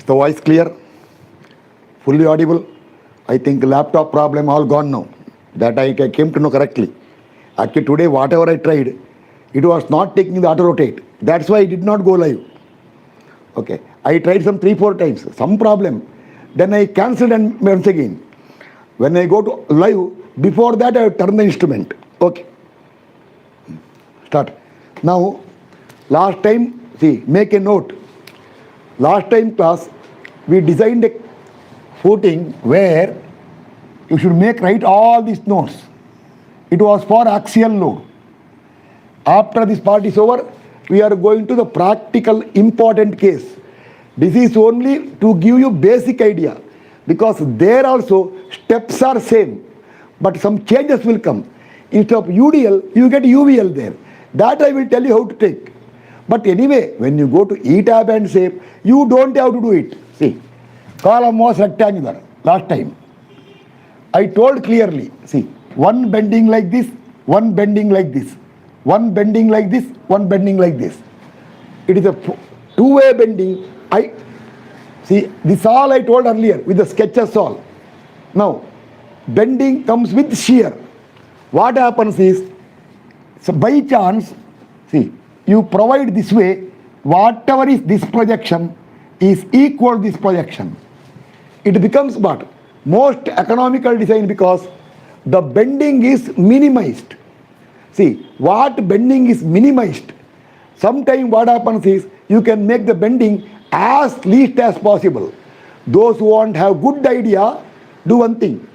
The voice clear? Fully audible? I think laptop problem all gone now. That I came to know correctly. Actually today whatever I tried, it was not taking the auto rotate. That's why I did not go live. Okay. I tried some 3-4 times. Some problem. Then I cancelled and once again. When I go to live, before that I turn the instrument. Okay. Start. Now, last time, see, make a note. Last time class, we designed a footing where you should write all these notes. It was for axial load. After this part is over, we are going to the practical important case. This is only to give you basic idea, because there also steps are same, but some changes will come. Instead of UDL, you get UVL there. That I will tell you how to take. But anyway, when you go to ETABS&SAFE, you don't have to do it. See, column was rectangular last time. I told clearly, see, one bending like this, one bending like this, one bending like this, one bending like this. It is a two-way bending. See, this all I told earlier with the sketches all. Now, bending comes with shear. What happens is, so by chance, see, you provide this way, whatever is this projection is equal to this projection. It becomes what? Most economical design, because the bending is minimized. See, what bending is minimized, sometimes what happens is, you can make the bending as least as possible. Those who want to have good idea, do one thing.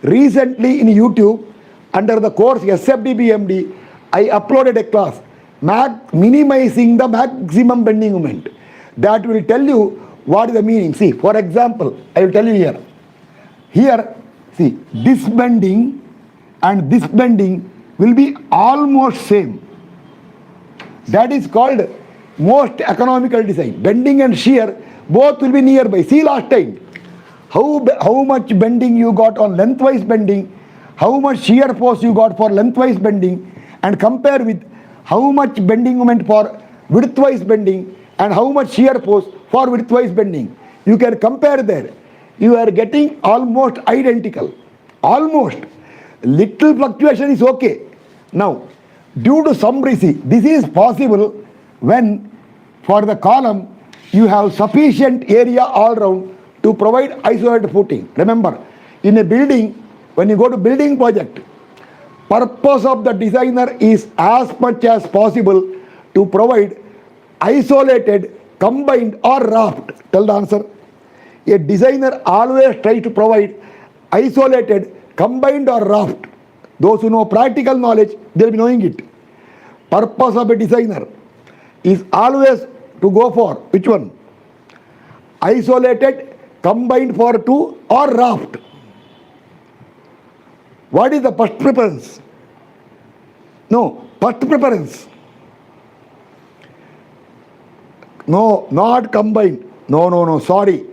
Recently in YouTube, under the course SFDBMD, I uploaded a class, minimizing the maximum bending moment. That will tell you what is the meaning. See, for example, I will tell you here. Here, see, this bending and this bending will be almost same. That is called most economical design. Bending and shear, both will be nearby. See last time, how much bending you got on lengthwise bending, how much shear force you got for lengthwise bending, and compare with how much bending moment for widthwise bending and how much shear force for widthwise bending. You can compare there. You are getting almost identical. Almost. Little fluctuation is okay. Now, due to some reason, this is possible when for the column you have sufficient area all round to provide isolated footing. Remember, in a building, when you go to building project, purpose of the designer is as much as possible to provide isolated, combined or raft. Tell the answer. A designer always tries to provide isolated, combined or raft. Those who know practical knowledge, they will be knowing it. Purpose of a designer is always to go for which one? Isolated, combined for two or raft. What is the first preference? No, first preference. No, not combined. No, sorry.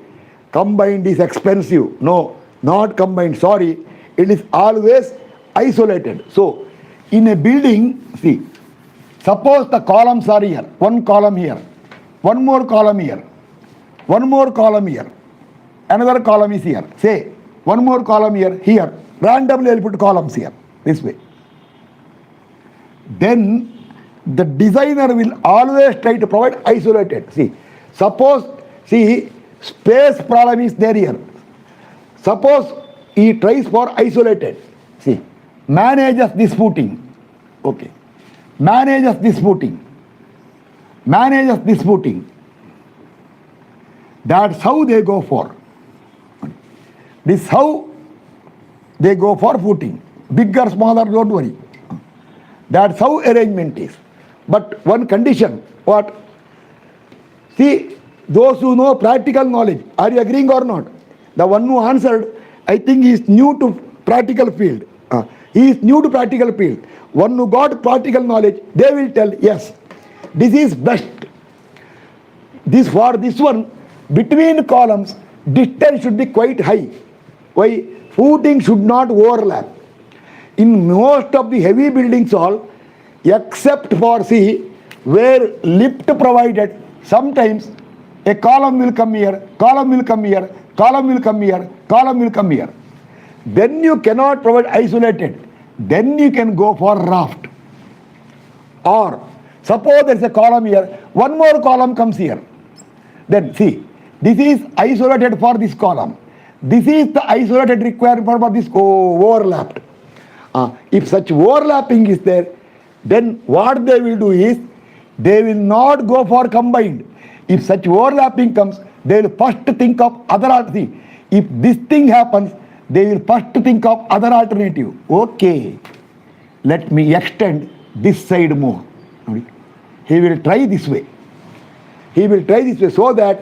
Combined is expensive. No, not combined. Sorry. It is always isolated. So, in a building, see, suppose the columns are here. One column here. One more column here. One more column here. Another column is here. Say, one more column here. Randomly I will put columns here. This way. Then, the designer will always try to provide isolated. See, suppose, see, space problem is there here. Suppose he tries for isolated. See, manages this footing. Okay. Manages this footing. Manages this footing. That's how they go for. This how they go for footing. Bigger, smaller, don't worry. That's how arrangement is. But one condition, what? See, those who know practical knowledge, are you agreeing or not? The one who answered, I think he is new to practical field. He is new to practical field. One who got practical knowledge, they will tell, yes, this is best. For this one, between columns, distance should be quite high. Why? Footing should not overlap. In most of the heavy buildings all, except for, see, where lift provided, sometimes A column will come here, column will come here, column will come here, column will come here. Then you cannot provide isolated. Then you can go for raft. Or suppose there is a column here, one more column comes here. Then see, this is isolated for this column. This is the isolated requirement for this overlapped. If such overlapping is there, then what they will do is, they will not go for combined. If such overlapping comes, they will first think of other alternative. If this thing happens, they will first think of other alternative. Okay, let me extend this side more. He will try this way. He will try this way so that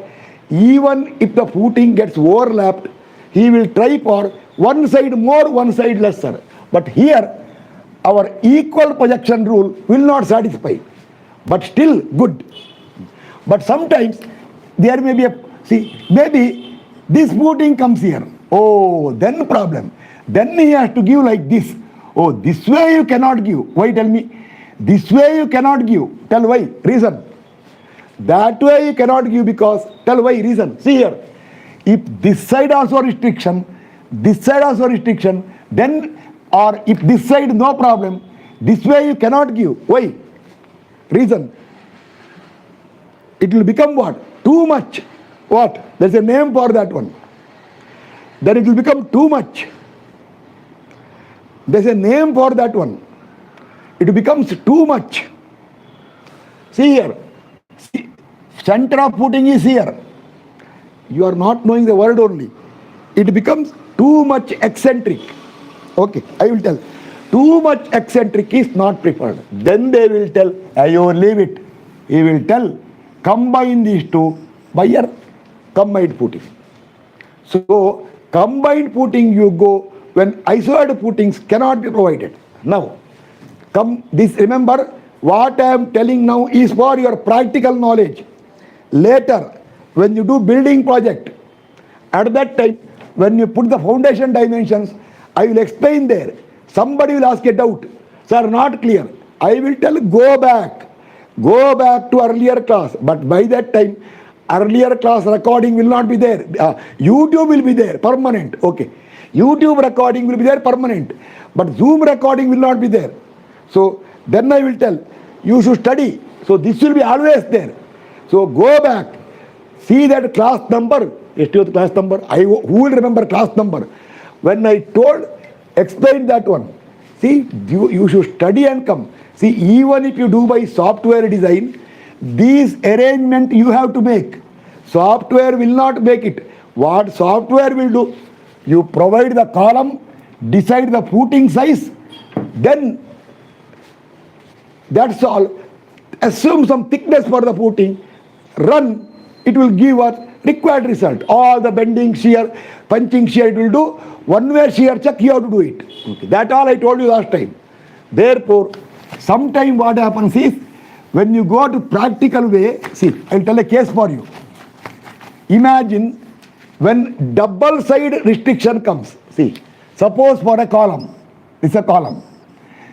even if the footing gets overlapped, he will try for one side more, one side lesser. But here, our equal projection rule will not satisfy. But still good. But sometimes there may be a, see, maybe this footing comes here. Oh, then problem. Then he has to give like this. Oh, this way you cannot give. Why, tell me? This way you cannot give. Tell why? Reason. That way you cannot give because, tell why? Reason. See here. If this side also restriction, this side also restriction, then, or if this side no problem, this way you cannot give. Why? Reason. It will become what? Too much. What? There's a name for that one. Then it will become too much. There's a name for that one. It becomes too much. See here. See, center of footing is here. You are not knowing the word only. It becomes too much eccentric. Okay, I will tell. Too much eccentric is not preferred. Then they will tell, you leave it. He will tell, combine these two by your combined footing. So, combined footing you go when isolated footings cannot be provided. Now, remember, what I am telling now is for your practical knowledge. Later, when you do building project, at that time, when you put the foundation dimensions, I will explain there. Somebody will ask a doubt. Sir, not clear. I will tell, go back. Go back to earlier class. But by that time, earlier class recording will not be there. YouTube will be there, permanent. Okay. YouTube recording will be there, permanent. But Zoom recording will not be there. So, then I will tell, you should study. So, this will be always there. So, go back. See that class number. Class number. Who will remember class number? When I explained that one. See, you should study and come. See, even if you do by software design, these arrangement you have to make. Software will not make it. What software will do? You provide the column, decide the footing size, then that's all. Assume some thickness for the footing, run, it will give us required result. All the bending shear, punching shear it will do. One way shear check you have to do it. Okay. That all I told you last time. Therefore, sometime what happens is, when you go to practical way, see, I will tell a case for you. Imagine when double side restriction comes. See, suppose for a column, it's a column.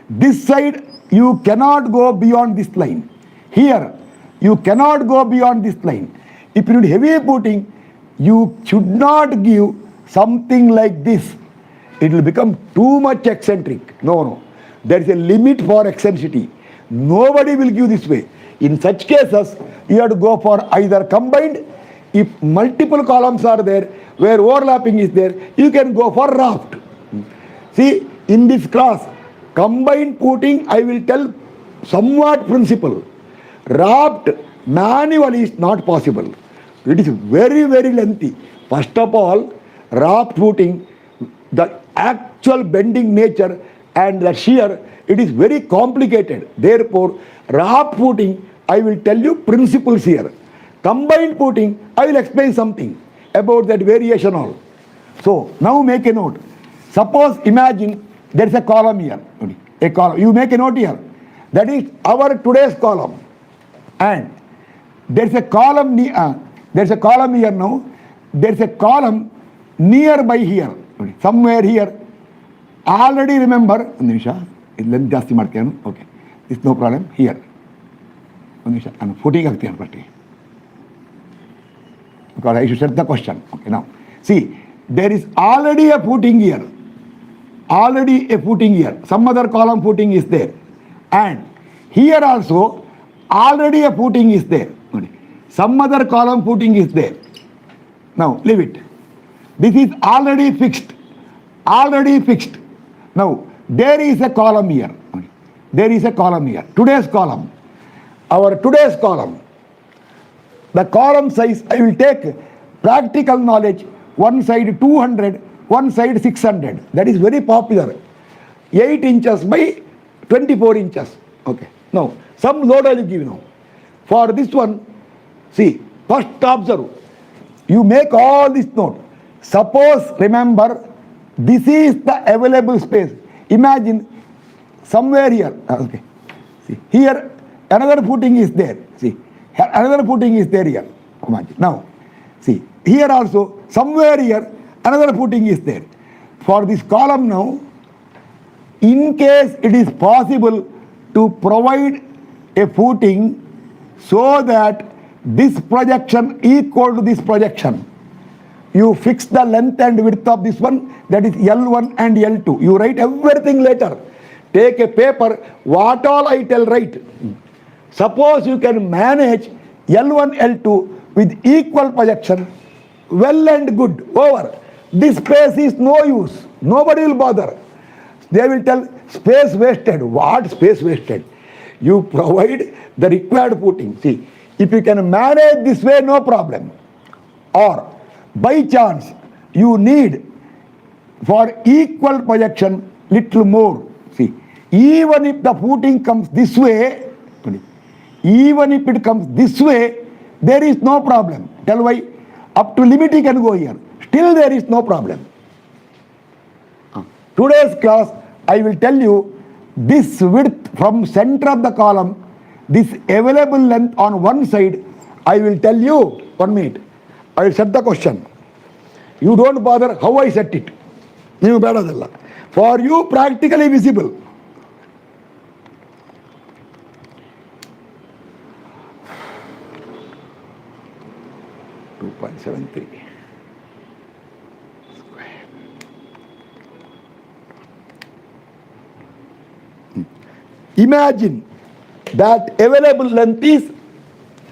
This side you cannot go beyond this line. Here, you cannot go beyond this line. If you need heavy footing, you should not give something like this. It will become too much eccentric. No. There is a limit for eccentricity. Nobody will give this way. In such cases, you have to go for either combined. If multiple columns are there, where overlapping is there, you can go for raft. See, in this class, combined footing, I will tell somewhat principle. Raft manual is not possible. It is very, very lengthy. First of all, raft footing, the actual bending nature and the shear, it is very complicated. Therefore, raft footing, I will tell you principles here. Combined footing, I will explain something about that variation all. So, now make a note. Suppose, imagine there is a column here. A column. You make a note here. That is our today's column. And there is a column here now. There is a column nearby here. Somewhere here. Already remember. Okay. It's no problem. Here. Footing ಆಗ್ತೀನಿ because I should set the question. Okay, now, see, there is already a footing here. Already a footing here. Some other column footing is there. And here also, already a footing is there. Some other column footing is there. Now, leave it. This is already fixed. Already fixed. Now, there is a column here. There is a column here. Today's column. Our today's column. The column size, I will take practical knowledge, one side 200, one side 600. That is very popular. 8 inches by 24 inches. Okay. Now, some load I will give now. For this one, see, first observe. You make all this note. Suppose, remember, this is the available space. Imagine somewhere here. Okay. See, here another footing is there. See, another footing is there here. Imagine. Now, see, here also, somewhere here, another footing is there. For this column now, in case it is possible to provide a footing so that this projection equal to this projection, you fix the length and width of this one, that is L1 and L2. You write everything later. Take a paper, what all I tell write. Suppose you can manage L1, L2 with equal projection, well and good, over. This space is no use. Nobody will bother. They will tell space wasted. What space wasted? You provide the required footing. See, if you can manage this way, no problem. Or by chance, you need for equal projection little more. See, even if the footing comes this way, even if it comes this way, there is no problem. Tell why? Up to limit you can go here. Still there is no problem. Today's class, I will tell you this width from center of the column, this available length on one side, I will tell you, 1 minute. I will set the question. You don't bother how I set it. For you, practically visible. .73 square. Imagine that available length is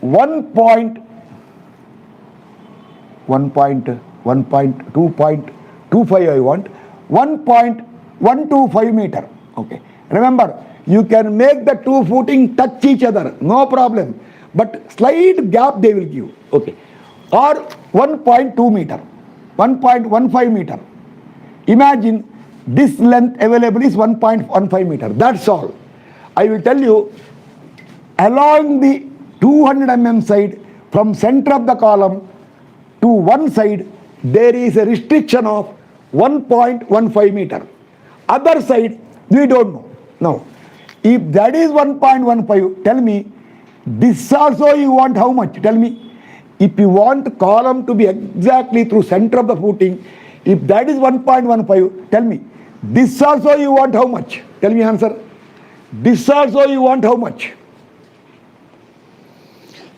1.2.25 I want, 1.125 meter. Okay. Remember, you can make the two footing touch each other, no problem. But slight gap they will give. Okay. Or 1.2 meter, 1.15 meter. Imagine this length available is 1.15 meter. That's all. I will tell you, along the 200 mm side, from center of the column to one side, there is a restriction of 1.15 meter. Other side, we don't know. Now, if that is 1.15, tell me, this also you want how much? Tell me. If you want column to be exactly through center of the footing, if that is 1.15, tell me, this also you want how much? Tell me answer. This also you want how much?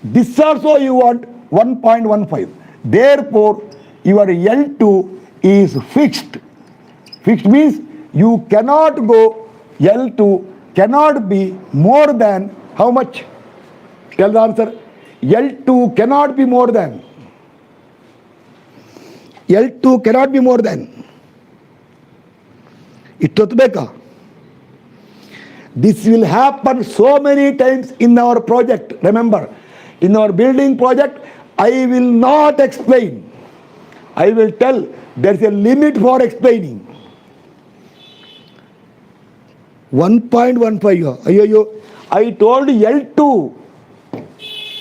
This also you want 1.15. Therefore, your L2 is fixed. Fixed means you cannot go, L2 cannot be more than how much? Tell the answer. L2 cannot be more than. L2 cannot be more than. This will happen so many times in our project. Remember, in our building project, I will not explain. I will tell there is a limit for explaining. 1.15. I told L2.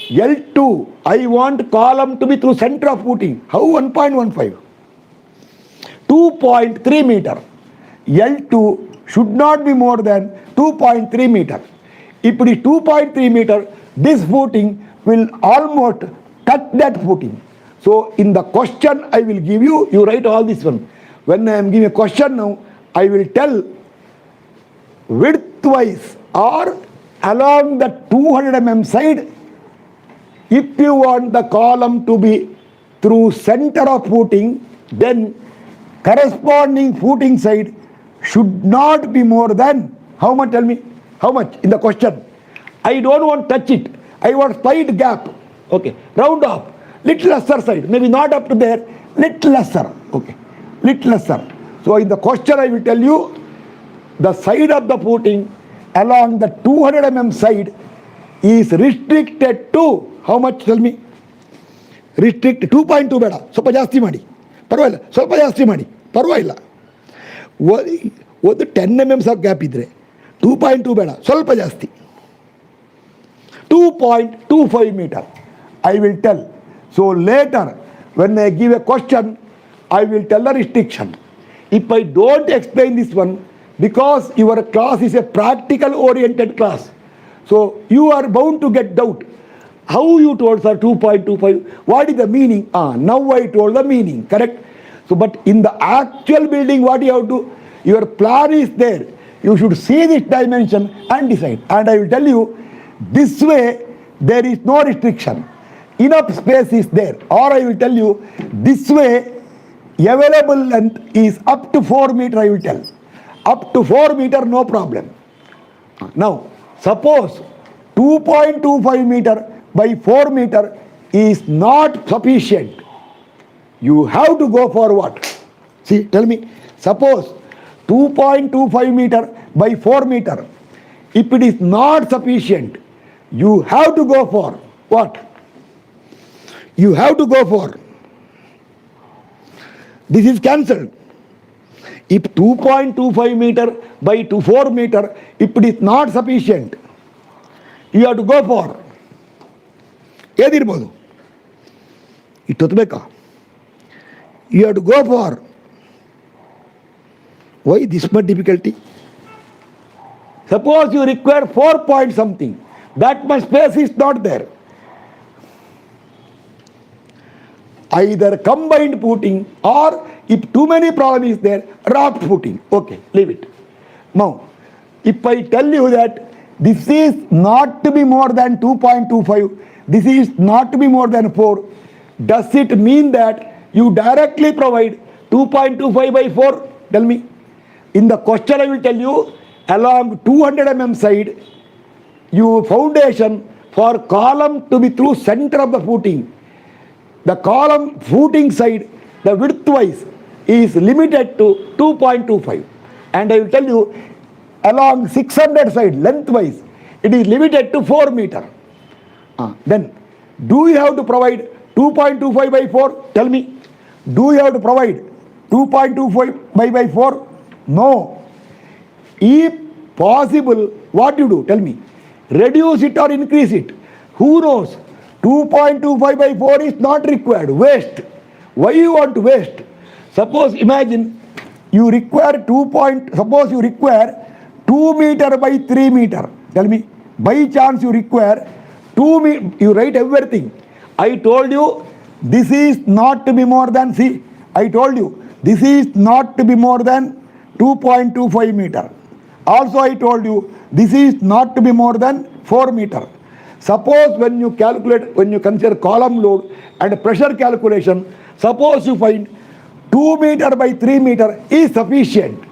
L2, I want column to be through center of footing. How 1.15? 2.3 meter. L2 should not be more than 2.3 meter. If it is 2.3 meter, this footing will almost touch that footing. So in the question I will give you, you write all this one. When I am giving a question now, I will tell width-wise or along the 200 mm side, if you want the column to be through center of footing, then corresponding footing side should not be more than, how much, tell me, how much in the question? I don't want to touch it, I want slight gap, okay, round off, little lesser side, maybe not up to there, little lesser, okay, little lesser. So in the question I will tell you, the side of the footing along the 200 mm side is restricted to, how much, tell me? Restrict 2.2 ಬೇಡ, ಸ್ವಲ್ಪ ಜಾಸ್ತಿ ಮಾಡಿ ಪರವಾಗಿಲ್ಲ, ಸ್ವಲ್ಪ ಜಾಸ್ತಿ ಮಾಡಿ ಪರವಾಗಿಲ್ಲ. ಒಂದು 10 mm ಸಾಕು ಗ್ಯಾಪ್ ಇದ್ದರೆ, 2.2 ಬೇಡ, ಸ್ವಲ್ಪ ಜಾಸ್ತಿ, 2.25 meter I will tell. So later when I give a question I will tell the restriction. If I don't explain this one, because your class is a practical oriented class, so you are bound to get doubt. How you told sir 2.25? What is the meaning? Now I told the meaning, correct? So but in the actual building what you have to, your plan is there. You should see this dimension and decide. And I will tell you, this way there is no restriction. Enough space is there. Or I will tell you, this way available length is up to 4 meter I will tell. Up to 4 meter no problem. Now suppose 2.25 meter by 4 meter is not sufficient. You have to go for what? See, tell me. Suppose 2.25 meter by 4 meter. If it is not sufficient, you have to go for what? You have to go for. This is cancelled. If 2.25 meter by 4 meter, if it is not sufficient, you have to go for. ಏದಿರ್ಬೋದು ಇಷ್ಟೊತ್ತು ಬೇಕಾ? You have to go for. Why this much difficulty? Suppose you require 4 point something, that much space is not there. Either combined footing or if too many problem is there, raft footing. Okay, leave it. Now, if I tell you that this is not to be more than 2.25, this is not to be more than 4, does it mean that you directly provide 2.25 by 4? Tell me. In the question I will tell you, along 200 mm side, your foundation for column to be through center of the footing. The column footing side, the width wise is limited to 2.25. And I will tell you, along 600 side, length wise, it is limited to 4 meter. Then, do you have to provide 2.25 by 4? Tell me. Do you have to provide 2.25 by 4? No. If possible, what you do? Tell me. Reduce it or increase it. Who knows? 2.25 by 4 is not required. Waste. Why you want to waste? Suppose, imagine, you require suppose you require 2 meter by 3 meter. Tell me. By chance you require 2 meter, you write everything. I told you, this is not to be more than, see, I told you, this is not to be more than 2.25 meter. Also I told you, this is not to be more than 4 meter. Suppose when you calculate, when you consider column load and pressure calculation, suppose you find 2 meter by 3 meter is sufficient.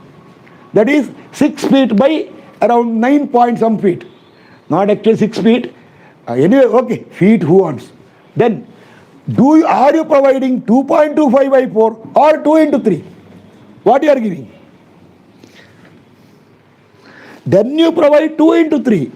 That is 6 feet by around 9 point some feet. Not actually 6 feet. Anyway, okay, feet who wants. Then, are you providing 2.25 by 4 or 2 into 3? What you are giving? Then you provide 2 into 3.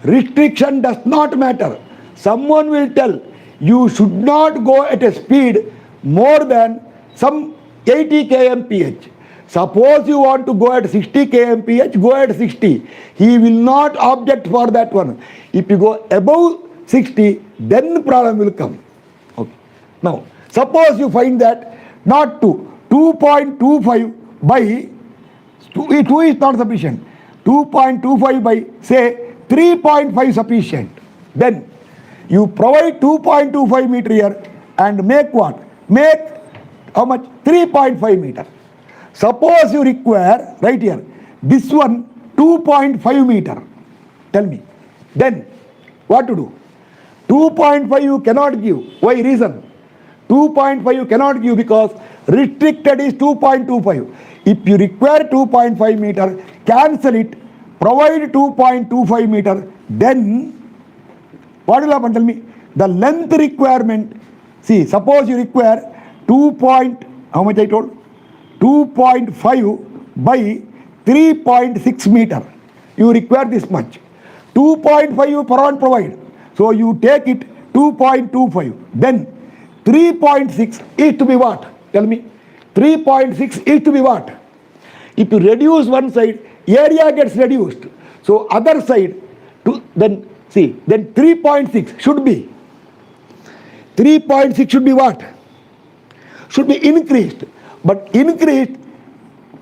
Restriction does not matter. Someone will tell you should not go at a speed more than some 80 kmph. Suppose you want to go at 60 kmph, go at 60. He will not object for that one. If you go above 60, then the problem will come. Okay. Now, suppose you find that not 2.25 by 2 is not sufficient. 2.25 by say 3.5 sufficient. Then you provide 2.25 meter here and make what? Make how much? 3.5 meter. Suppose you require, right here, this one 2.5 meter. Tell me. Then what to do? 2.5 you cannot give. Why reason? 2.5 you cannot give because restricted is 2.25. If you require 2.5 meter, cancel it, provide 2.25 meter, then what will happen? Tell me. The length requirement, see, suppose you require how much I told? 2.5 by 3.6 meter. You require this much. 2.5 you provide. So you take it 2.25. Then 3.6 is to be what? Tell me. 3.6 is to be what? If you reduce one side, area gets reduced. So other side, then 3.6 should be. 3.6 should be what? Should be increased. But increased,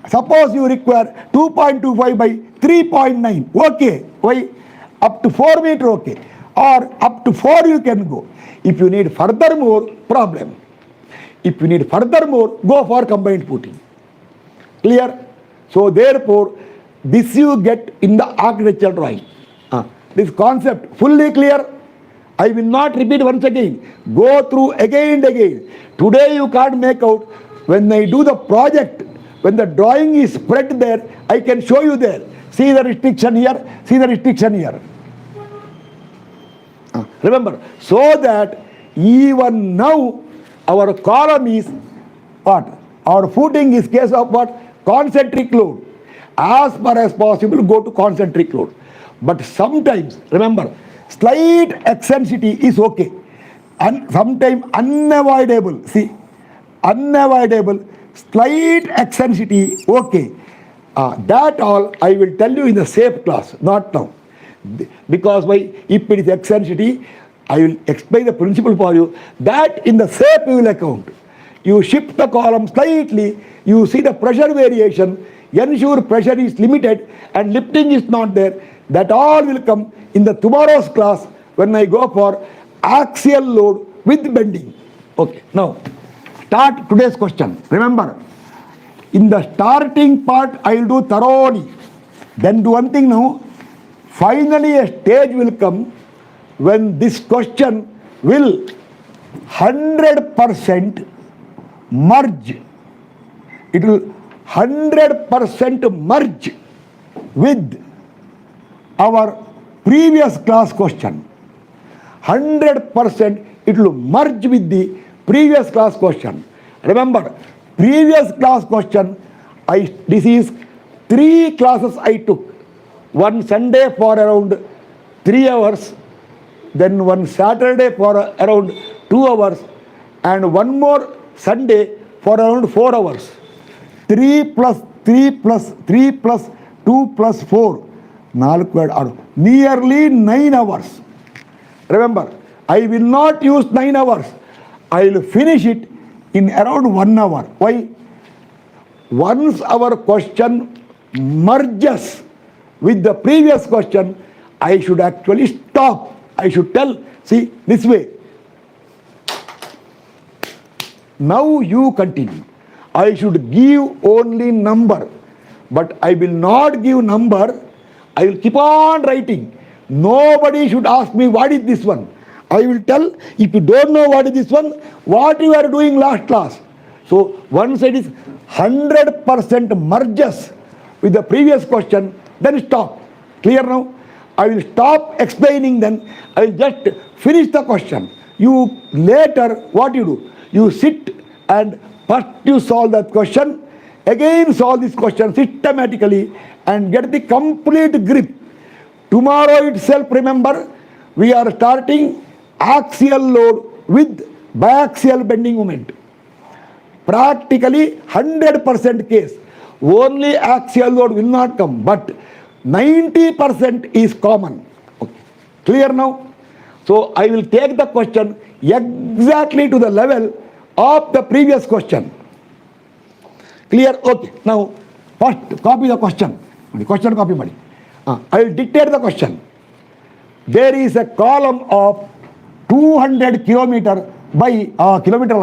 suppose you require 2.25 by 3.9. Okay. Why? Up to 4 meter, okay. Or up to 4 you can go. If you need furthermore, problem. If you need furthermore, go for combined footing. Clear? So therefore, this you get in the architectural drawing. This concept fully clear. I will not repeat once again. Go through again and again. Today you can't make out. When I do the project, when the drawing is spread there, I can show you there. See the restriction here, see the restriction here. Remember, so that even now our column is what? Our footing is case of what? Concentric load. As far as possible, go to concentric load. But sometimes, remember, slight eccentricity is okay. And sometimes unavoidable, see, unavoidable, slight eccentricity, okay. That all I will tell you in the SAFE class, not now. Because why? If it is eccentricity, I will explain the principle for you. That in the SAFE you will account. You shift the column slightly, you see the pressure variation, ensure pressure is limited and lifting is not there. That all will come in the tomorrow's class when I go for axial load with bending. Okay, now start today's question. Remember, in the starting part I will do thoroughly. Then do one thing now. Finally a stage will come when this question will 100% merge. It will 100% merge with our previous class question. 100% it will merge with the previous class question. Remember, previous class question, this is 3 classes I took. One Sunday for around 3 hours, then one Saturday for around 2 hours, and one more Sunday for around 4 hours. 3 plus 3 plus 3 plus 2 plus 4. Nearly 9 hours. Remember, I will not use 9 hours. I will finish it in around 1 hour. Why? Once our question merges with the previous question, I should actually stop. I should tell, see, this way. Now you continue. I should give only number, but I will not give number. I will keep on writing. Nobody should ask me what is this one. I will tell, if you don't know what is this one, what you are doing last class. So once it is 100% merges with the previous question, then stop. Clear now? I will stop explaining, then I will just finish the question. You later, what you do? You sit and first you solve that question, again solve this question systematically and get the complete grip. Tomorrow itself, remember, we are starting axial load with biaxial bending moment. Practically 100% case. Only axial load will not come, but 90% is common. Okay. Clear now? So I will take the question exactly to the level of the previous question. Clear? Okay. Now, first copy the question. Question copy money. I will dictate the question. There is a column of 200 kilometer by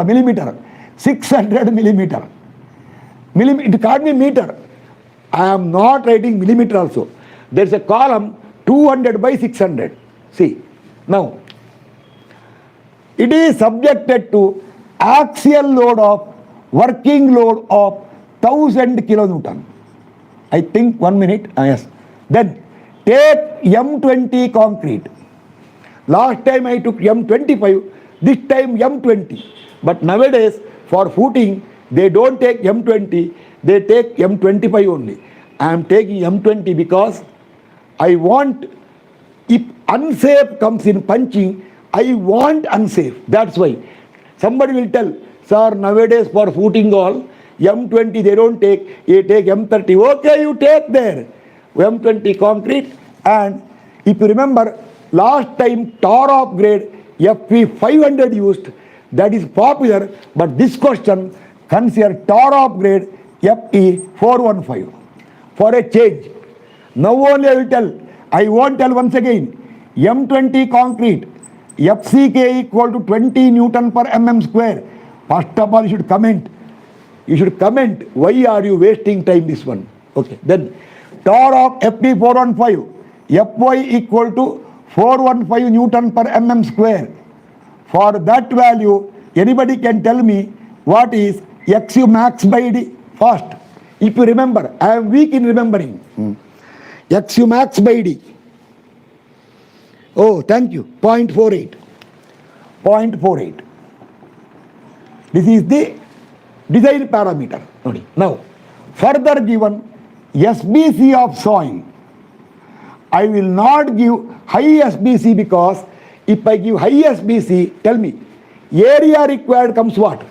millimeter, 600 millimeter. It can't be meter. I am not writing millimeter also. There is a column 200 by 600. See, now, it is subjected to axial load of working load of 1000 kilonewton. I think 1 minute. Yes. Then take M20 concrete. Last time I took M25, this time M20. But nowadays for footing they don't take M20, they take M25 only. I am taking M20 because I want, if unsafe comes in punching, I want unsafe. That's why. Somebody will tell, sir, nowadays for footing all, M20 they don't take, you take M30. Okay, you take there. M20 concrete. And if you remember, last time tar of grade FP 500 used, that is popular, but this question consider tar of grade FE 415 for a change. Now only I will tell, I won't tell once again, M20 concrete, FCK equal to 20 Newton per mm square. First of all, you should comment. You should comment, why are you wasting time this one? Okay, then tar of FP 415, Fy equal to 415 Newton per mm square. For that value, anybody can tell me what is XU max by D? First, if you remember, I am weak in remembering. XU max by D. Oh, thank you. 0.48. 0.48. This is the design parameter. Now, further given SBC of soil. I will not give high SBC because if I give high SBC, tell me, area required comes what?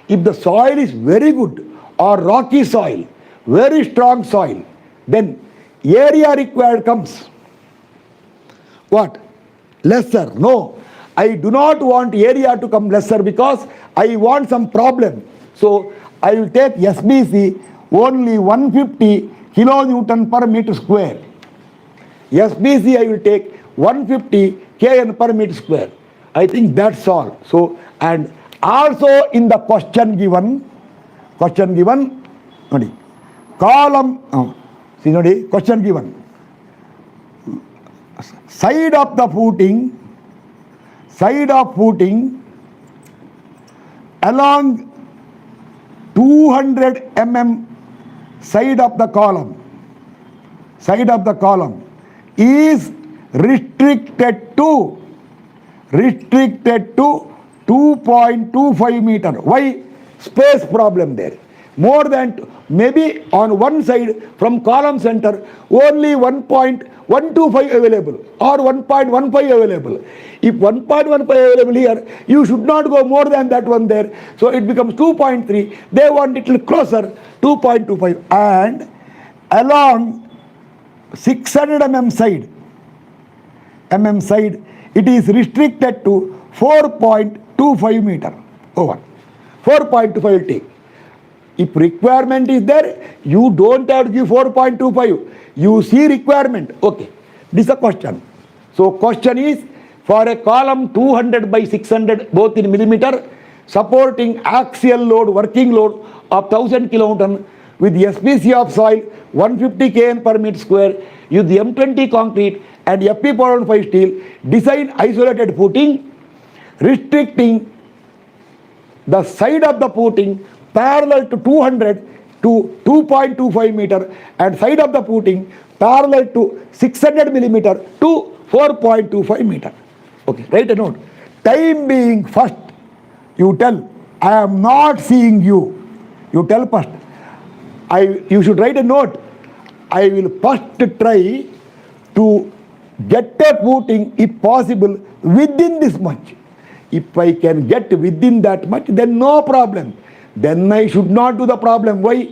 If the soil is very good or rocky soil, very strong soil, then area required comes what? Lesser. No, I do not want area to come lesser because I want some problem. So I will take SBC only 150 kilonewton per meter square. SBC I will take 150 kN per meter square. I think that's all. So, and also in the question given, nodi, column, see nodi, question given, side of footing along 200 mm side of the column is restricted to 2.25 meter. Why? Space problem there. More than, maybe on one side from column center only 1.125 available or 1.15 available. If 1.15 available here, you should not go more than that one there. So it becomes 2.3. They want it little closer, 2.25. And along 600 mm side, it is restricted to 4.25 meter over. 4.25 will take. If requirement is there, you don't have to give 4.25. You see requirement. Okay. This is a question. So question is, for a column 200 by 600 both in millimeter, supporting axial load, working load of 1000 kilonewton with SPC of soil 150 kN per meter square, use the M20 concrete and FP415 steel, design isolated footing, restricting the side of the footing parallel to 200 to 2.25 meter and side of the footing parallel to 600 millimeter to 4.25 meter. Okay, write a note. Time being first, you tell, I am not seeing you. You tell first. You should write a note. I will first try to get a footing, if possible, within this much. If I can get within that much, then no problem. Then I should not do the problem. Why?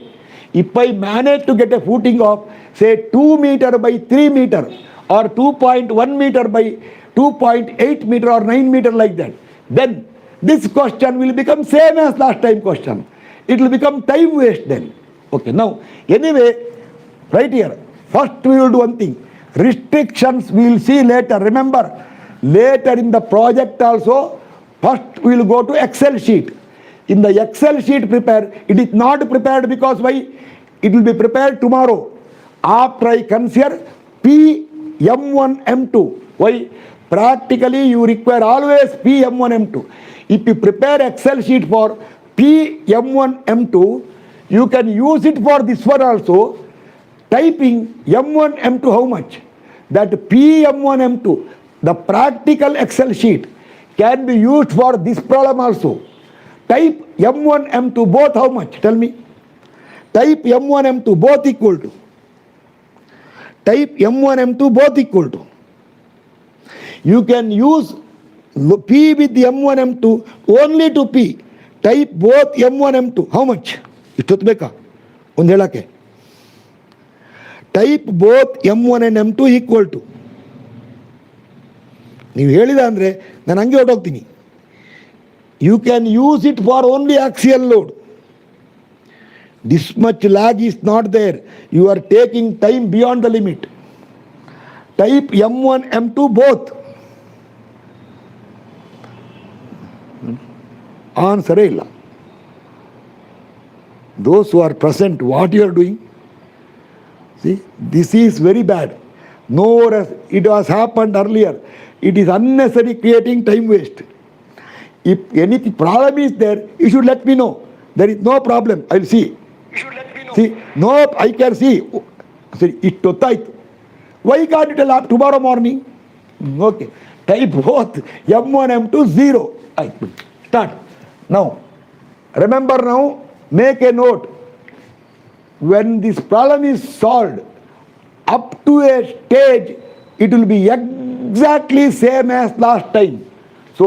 If I manage to get a footing of, say, 2 meter by 3 meter or 2.1 meter by 2.8 meter or 9 meter like that, then this question will become same as last time question. It will become time waste then. Okay, now, anyway, right here, first we will do one thing. Restrictions we will see later. Remember, later in the project also, first we will go to Excel sheet. In the Excel sheet prepare, it is not prepared because why? It will be prepared tomorrow. After I consider P, M1, M2. Why? Practically you require always P, M1, M2. If you prepare Excel sheet for P M1 M2, you can use it for this one also. Typing M1 M2 how much? That P M1 M2, the practical Excel sheet can be used for this problem also. Type M1 M2 both how much? Tell me. Type M1 M2 both equal to. Type M1 M2 both equal to. You can use P with M1 M2 only to P. Type both M1 M2 how much? ಇಷ್ಟೊತ್ತು ಬೇಕಾ ಒಂದು ಹೇಳಕ್ಕೆ? Type both M1 and M2 equal to. ನೀವು ಹೇಳಿದ ಅಂದರೆ ನಾನು ಹಂಗೆ ಹೊರಟೋಗ್ತೀನಿ. You can use it for only axial load. This much lag is not there. You are taking time beyond the limit. Type M1 M2 both. Answer ಇಲ್ಲ. Those who are present, what you are doing? See, this is very bad. No, it was happened earlier. It is unnecessary creating time waste. If any problem is there, you should let me know. There is no problem. I will see. You should let me know. See, no, I can see. See, it totaito. Why can't you tell tomorrow morning? Okay. Type both M1 M2 0. Start. Now, remember now, make a note. When this problem is solved, up to a stage, it will be exactly same as last time. So,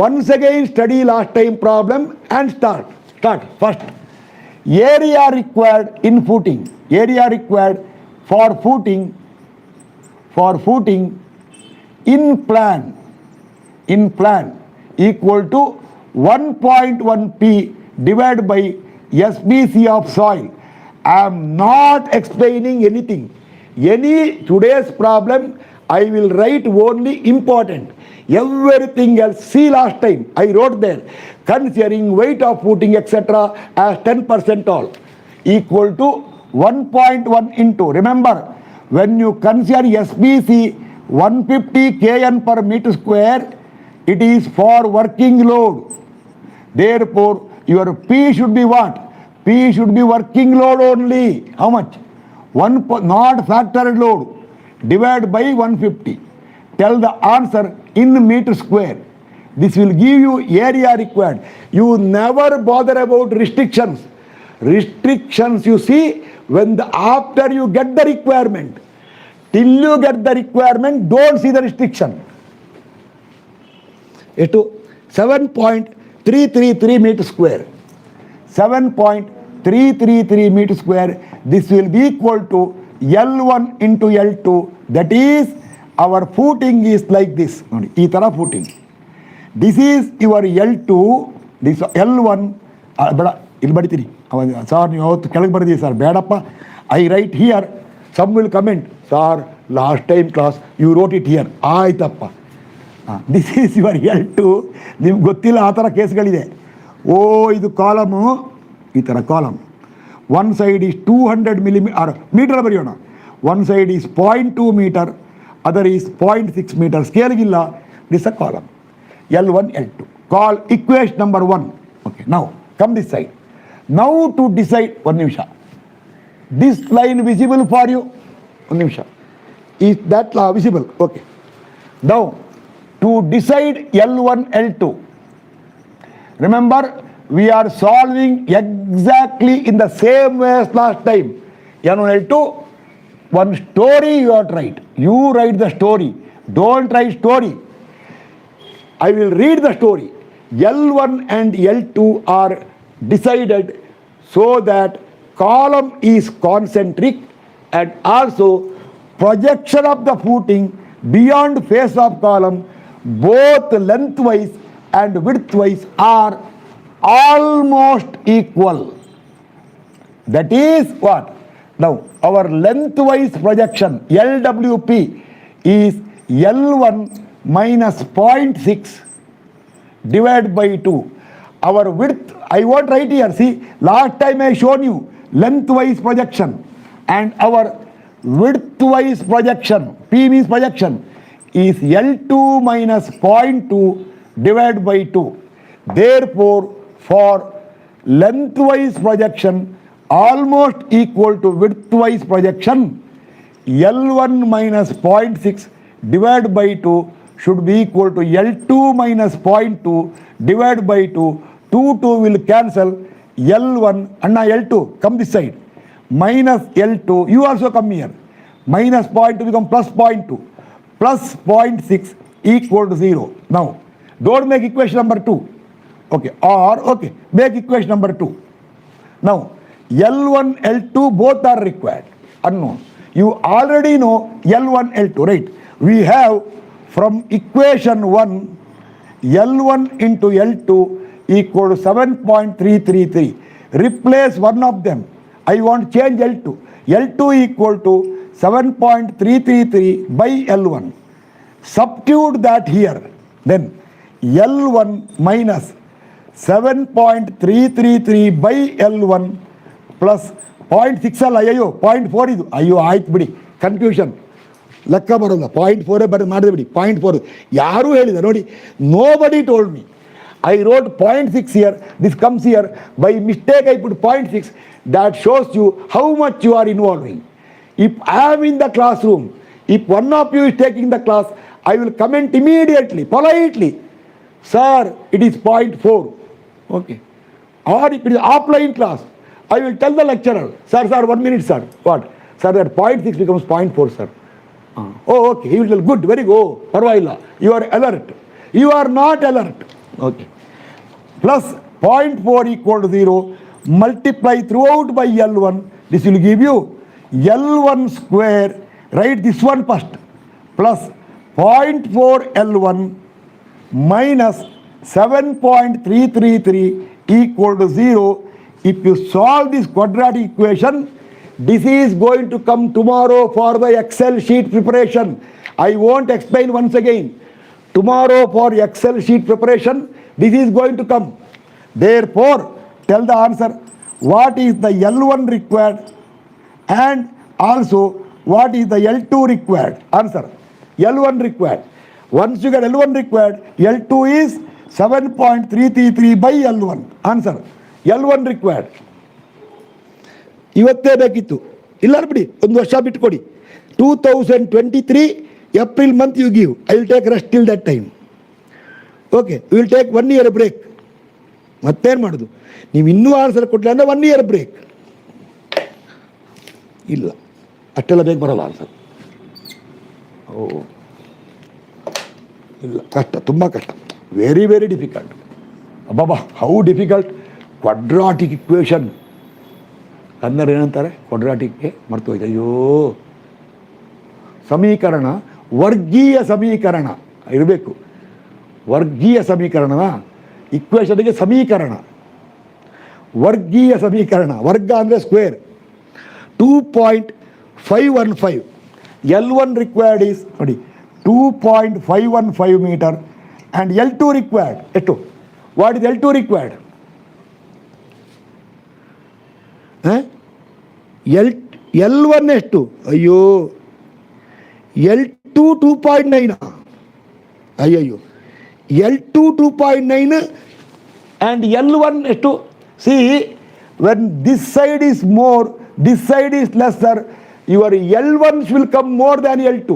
once again study last time problem and start. Start first. Area required in footing. Area required for footing in plan equal to 1.1 P divided by SBC of soil. I am not explaining anything. Any today's problem, I will write only important. Everything else, see last time, I wrote there, considering weight of footing, etc. as 10% all, equal to 1.1 into, remember, when you consider SBC 150 kN per meter square, it is for working load. Therefore, your P should be what? P should be working load only. How much? Not factored load. Divide by 150. Tell the answer in meter square. This will give you area required. You never bother about restrictions. Restrictions you see after you get the requirement. Till you get the requirement, don't see the restriction. 7.333 meter square. 7.333 meter square. This will be equal to L1 into L2. That is, our footing is like this. Ee tara footing. This is your L2. This L1. ಇಲ್ಲಿ ಬಡಿತೀರಿ sir, ನೀವು ಅವತ್ತು ಕೆಳಗೆ ಬರೆದಿ sir, ಬೇಡಪ್ಪ. I write here. Some will comment, sir last time class you wrote it here. ಆಯ್ತಪ್ಪ. This is your L2. ನಿಮ್ಗೆ ಗೊತ್ತಿಲ್ಲ, ಆ ಥರ ಕೇಸ್ಗಳಿದೆ. ಇದು ಕಾಲಮು, ಈ ಥರ column. One side is 200 metre ಬರೆಯೋಣ. One side is 0.2 meter, other is 0.6 meter. ಸ್ಕೇಲ್ಗಿಲ್ಲ. This a column L1 L2. Call equation number 1. Okay, now come this side. Now to decide, ಒಂದು ನಿಮಿಷ, this line visible for you? ಒಂದು ನಿಮಿಷ. Is that visible? Okay. Now to decide L1 L2, remember we are solving exactly in the same way as last time. L1 L2, one story you have to write. You write the story, don't write story. I will read the story. L1 and L2 are decided so that column is concentric and also projection of the footing beyond face of column, both lengthwise and widthwise, are almost equal. That is what? Now, our lengthwise projection, LWP, is L1 minus 0.6 divided by 2. Our width, I won't write here. See, last time I shown you lengthwise projection and our widthwise projection, P means projection, is L2 minus 0.2 divided by 2. Therefore, for lengthwise projection almost equal to widthwise projection, L1 minus 0.6 divided by 2 should be equal to L2 minus 0.2 divided by 2. 2 will cancel. L1 and L2 come this side. Minus L2, you also come here. Minus 0.2 become plus 0.2. Plus 0.6 equal to 0. Now, don't make equation number 2. Okay, or okay, make equation number 2. Now, L1, L2 both are required. Unknown. You already know L1, L2, right? We have from equation 1, L1 into L2 equal to 7.333. Replace one of them. I want to change L2. L2 equal to 7.333 by L1. Substitute that here. Then L1 minus 7.333 by L1 plus 0.6 ಅಲ್ಲ ಅಯ್ಯೋ 0.4 ಇದು ಅಯ್ಯೋ ಆಯ್ತು ಬಿಡಿ confusion ಲೆಕ್ಕ ಬರೋಲ್ಲ 0.4 ಬರೋದು ಮಾಡಿದೆ ಬಿಡಿ 0.4 ಯಾರೂ ಹೇಳಿದ ನೋಡಿ nobody told me. I wrote 0.6 here, this comes here, by mistake I put 0.6. That shows you how much you are involving. If I am in the classroom, if one of you is taking the class, I will comment immediately, politely, sir, it is 0.4. Okay. Or if it is offline class, I will tell the lecturer, sir, 1 minute, sir. What? Sir, that 0.6 becomes 0.4, sir. Oh, okay. He will tell, good, very good. Parvailla. You are alert. You are not alert. Okay. Plus 0.4 equal to 0. Multiply throughout by L1. This will give you L1 square. Write this one first. Plus 0.4 L1 minus 7.333 equal to 0. If you solve this quadratic equation, this is going to come tomorrow for the Excel sheet preparation. I won't explain once again. Tomorrow for Excel sheet preparation, this is going to come. Therefore, tell the answer. What is the L1 required and also what is the L2 required? Answer. L1 required. Once you get L1 required, L2 is 7.333 by L1. Answer. L1 required. ಇವತ್ತೇ ಬೇಕಿತ್ತು ಇಲ್ಲ ಬಿಡಿ ಒಂದು ವರ್ಷ ಬಿಟ್ಕೊಡಿ 2023 April month you give. I will take rest till that time. Okay, we will take 1 year break. ಮತ್ತೇನು ಮಾಡೋದು ನೀವು ಇನ್ನೂ ಆನ್ಸರ್ ಕೊಡಲಿ ಅಂದರೆ 1 year ಬ್ರೇಕ್ ಇಲ್ಲ ಅಷ್ಟೆಲ್ಲ ಬೇಗ ಬರೋಲ್ಲ ಆನ್ಸರ್ ಓ ಇಲ್ಲ ಕಷ್ಟ ತುಂಬ ಕಷ್ಟ ವೆರಿ ವೆರಿ ಡಿಫಿಕಲ್ಟ್ ಅಬ್ಬಬ್ಬಾ how difficult quadratic equation Kannada ಏನಂತಾರೆ ಕ್ವಾಡ್ರಾಟಿಕ್ಗೆ ಮರ್ತು ಹೋಯ್ತು ಅಯ್ಯೋ ಸಮೀಕರಣ ವರ್ಗೀಯ ಸಮೀಕರಣ ಇರಬೇಕು ವರ್ಗೀಯ ಸಮೀಕರಣನ ಇಕ್ವೇಷನ್ಗೆ ಸಮೀಕರಣ ವರ್ಗೀಯ ಸಮೀಕರಣ ವರ್ಗ ಅಂದರೆ ಸ್ಕ್ವೇರ್ 2.515 L1 required is ನೋಡಿ 2.515 meter and L2 required ಎಷ್ಟು what is L2 required L1 ಎಷ್ಟು ಅಯ್ಯೋ L2 2.9 ಅಯ್ಯಯ್ಯೋ L2 2.9 and L1 ಎಷ್ಟು see when this side is more this side is lesser your L1 will come more than L2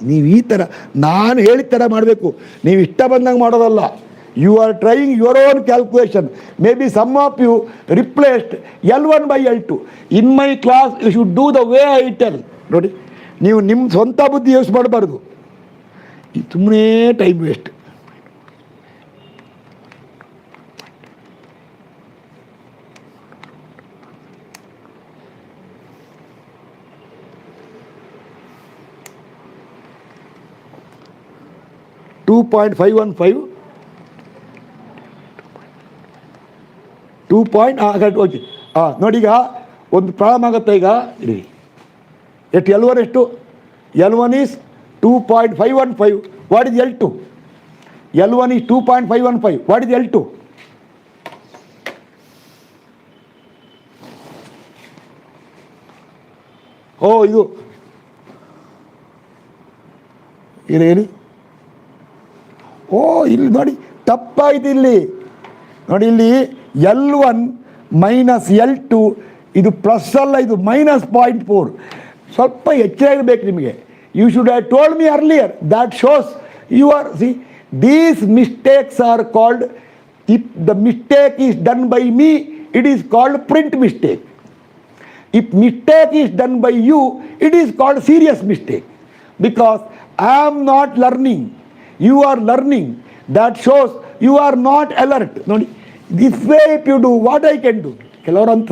ನೀವು ಈ ಥರ ನಾನು ಹೇಳಿದ ಥರ ಮಾಡಬೇಕು ನೀವು ಇಷ್ಟ ಬಂದಂಗೆ ಮಾಡೋದಲ್ಲ you are trying your own calculation maybe some of you replaced L1 by L2 in my class you should do the way I tell ನೋಡಿ ನೀವು ನಿಮ್ಮ ಸ್ವಂತ ಬುದ್ಧಿ ಯೂಸ್ ಮಾಡಬಾರ್ದು ಸುಮ್ಮನೆ ಟೈಮ್ ವೇಸ್ಟ್ ಓಕೆ ನೋಡಿ ಈಗ ಒಂದು ಪ್ರಾಬ್ಲಮ್ ಆಗುತ್ತೆ ಈಗ ಇರಿ ಎಷ್ಟು L1 ಎಷ್ಟು L1 is 2.515 what is L2 L1 is 2.515 what is L2 ಇದು ಹೇಳಿ. ಇಲ್ಲಿ ನೋಡಿ ತಪ್ಪಾಯ್ತು. ಇಲ್ಲಿ ನೋಡಿ, ಇಲ್ಲಿ L1 ಮೈನಸ್ L2 ಇದು ಪ್ಲಸ್ ಅಲ್ಲ, ಇದು -0.4. ಸ್ವಲ್ಪ ಎಚ್ಚರ ಇರಬೇಕು ನಿಮಗೆ. You should have told me earlier. That shows you are these mistakes are called, if the mistake is done by me, it is called print mistake. If mistake is done by you, it is called serious mistake, because I am not learning, you are learning. That shows you are not alert. Nodi, this way if you do, what I can do?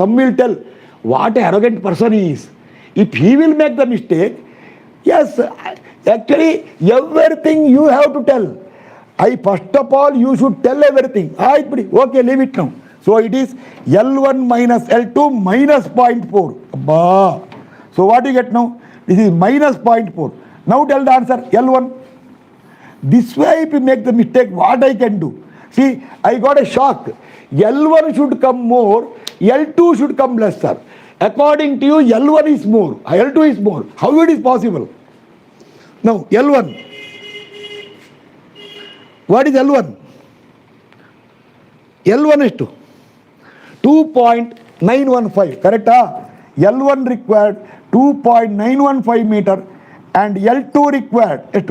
Some will tell what an arrogant person he is. If he will make the mistake, yes, actually everything you have to tell. First of all, you should tell everything. Okay, leave it now. So it is L1 minus L2 minus 0.4. So what do you get now? This is minus 0.4. Now tell the answer, L1. This way if you make the mistake, what I can do? See, I got a shock. L1 should come more, L2 should come lesser. According to you, L1 is more, L2 is more. How it is possible? Now, L1. What is L1? L1 is 2.915, correct? L1 required 2.915 meter and L2 required L2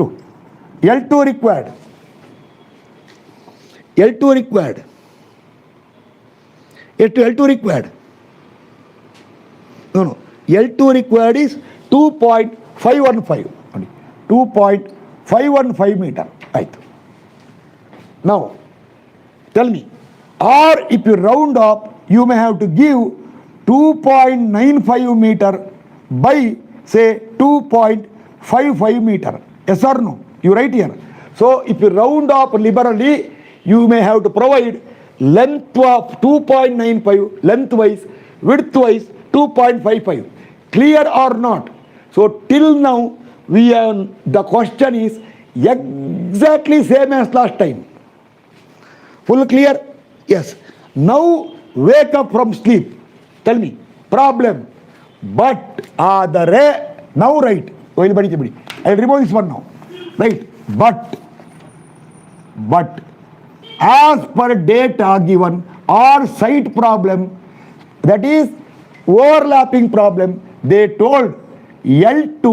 required no, L2 required is 2.515 meter. Right. Now tell me, or if you round up, you may have to give 2.95 meter by say 2.55 meter. Yes or no? You write here. So if you round up liberally, you may have to provide length of 2.95, lengthwise, widthwise 2.55. Clear or not? So till now we have, the question is exactly same as last time. Full clear? Yes. Now wake up from sleep. Tell me, problem. But now right. I'll remove this one now. Right. But as per data given or site problem, that is overlapping problem, they told L2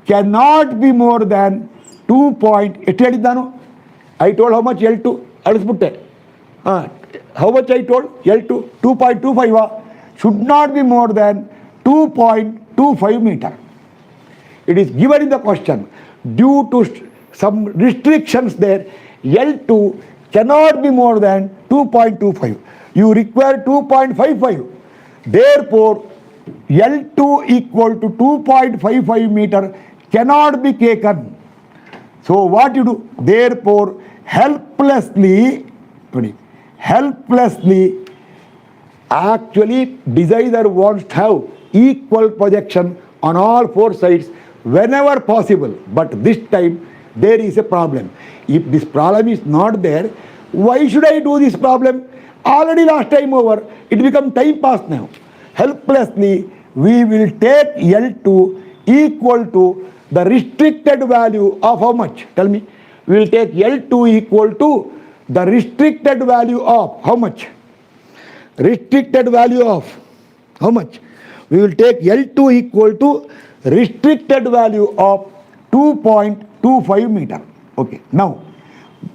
cannot be more than 2. I told how much L2? How much I told? L2 2.25 should not be more than 2.25 meter. It is given in the question. Due to some restrictions there, L2 cannot be more than 2.25. You require 2.55. Therefore, L2 equal to 2.55 meter cannot be taken. So what you do? Therefore, helplessly, actually designer wants to have equal projection on all four sides whenever possible. But this time there is a problem. If this problem is not there, why should I do this problem? Already last time over, it become time pass now. Helplessly, we will take L2 equal to the restricted value of how much? Tell me. We will take L2 equal to the restricted value of how much? Restricted value of how much? We will take L2 equal to restricted value of 2.25 meter. Okay. Now,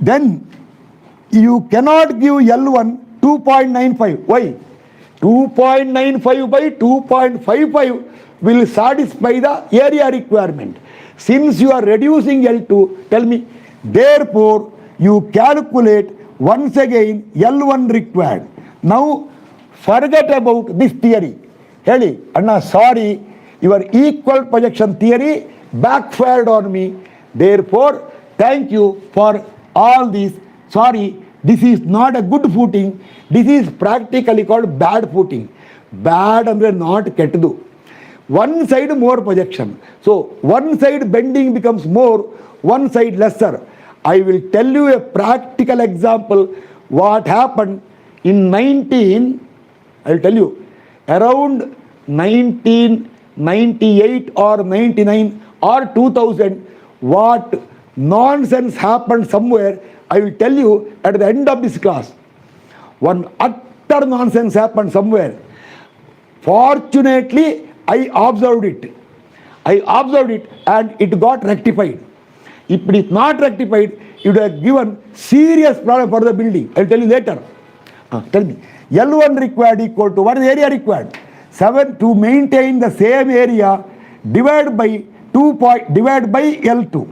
then you cannot give L1 2.95. Why? 2.95 by 2.55 will satisfy the area requirement. Since you are reducing L2, tell me, therefore you calculate once again L1 required. Now forget about this theory. Heli, Anna, sorry, your equal projection theory backfired on me. Therefore, thank you for all this. Sorry, this is not a good footing. This is practically called bad footing. Bad andre not kettadu. One side more projection. So one side bending becomes more, one side lesser. I will tell you a practical example what happened in 19, I will tell you, around 19 98 or 99 or 2000, what nonsense happened somewhere, I will tell you at the end of this class. One utter nonsense happened somewhere. Fortunately, I observed it. And it got rectified. If it is not rectified, it would have given serious problem for the building. I will tell you later. Tell me. L1 required equal to, what is the area required? 7 to maintain the same area divided by L2.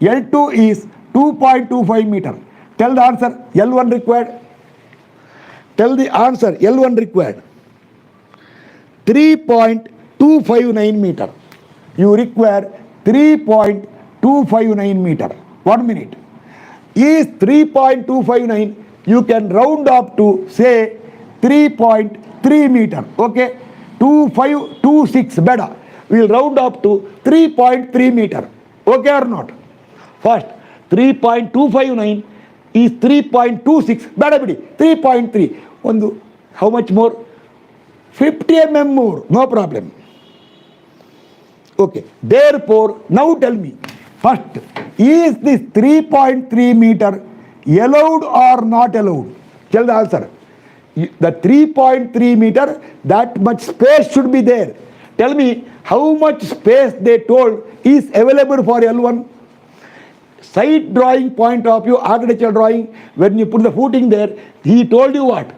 L2 is 2.25 meter. Tell the answer. L1 required. Tell the answer. L1 required 3.259 meter. You require 3.259 meter. 1 minute. Is 3.259, you can round up to say 3.3 meter. Okay? 2526 better. We will round up to 3.3 meter. Okay or not? First, 3.259 is 3.26. Better 3.3. How much more? 50 mm more. No problem. Okay. Therefore, now tell me. First, is this 3.3 meter allowed or not allowed? Tell the answer. The 3.3 meter, that much space should be there. Tell me how much space they told is available for L1. Site drawing point of view, architectural drawing, when you put the footing there, he told you what?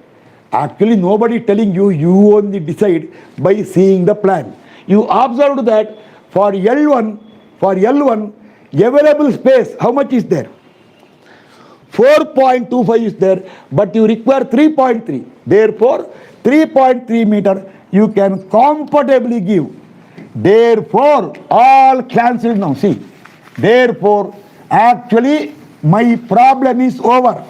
Actually, nobody telling you, you only decide by seeing the plan. You observed that for L1, available space, how much is there? 4.25 is there, but you require 3.3. Therefore, 3.3 meter you can comfortably give. Therefore, all cancelled now. See, therefore, actually, my problem is over.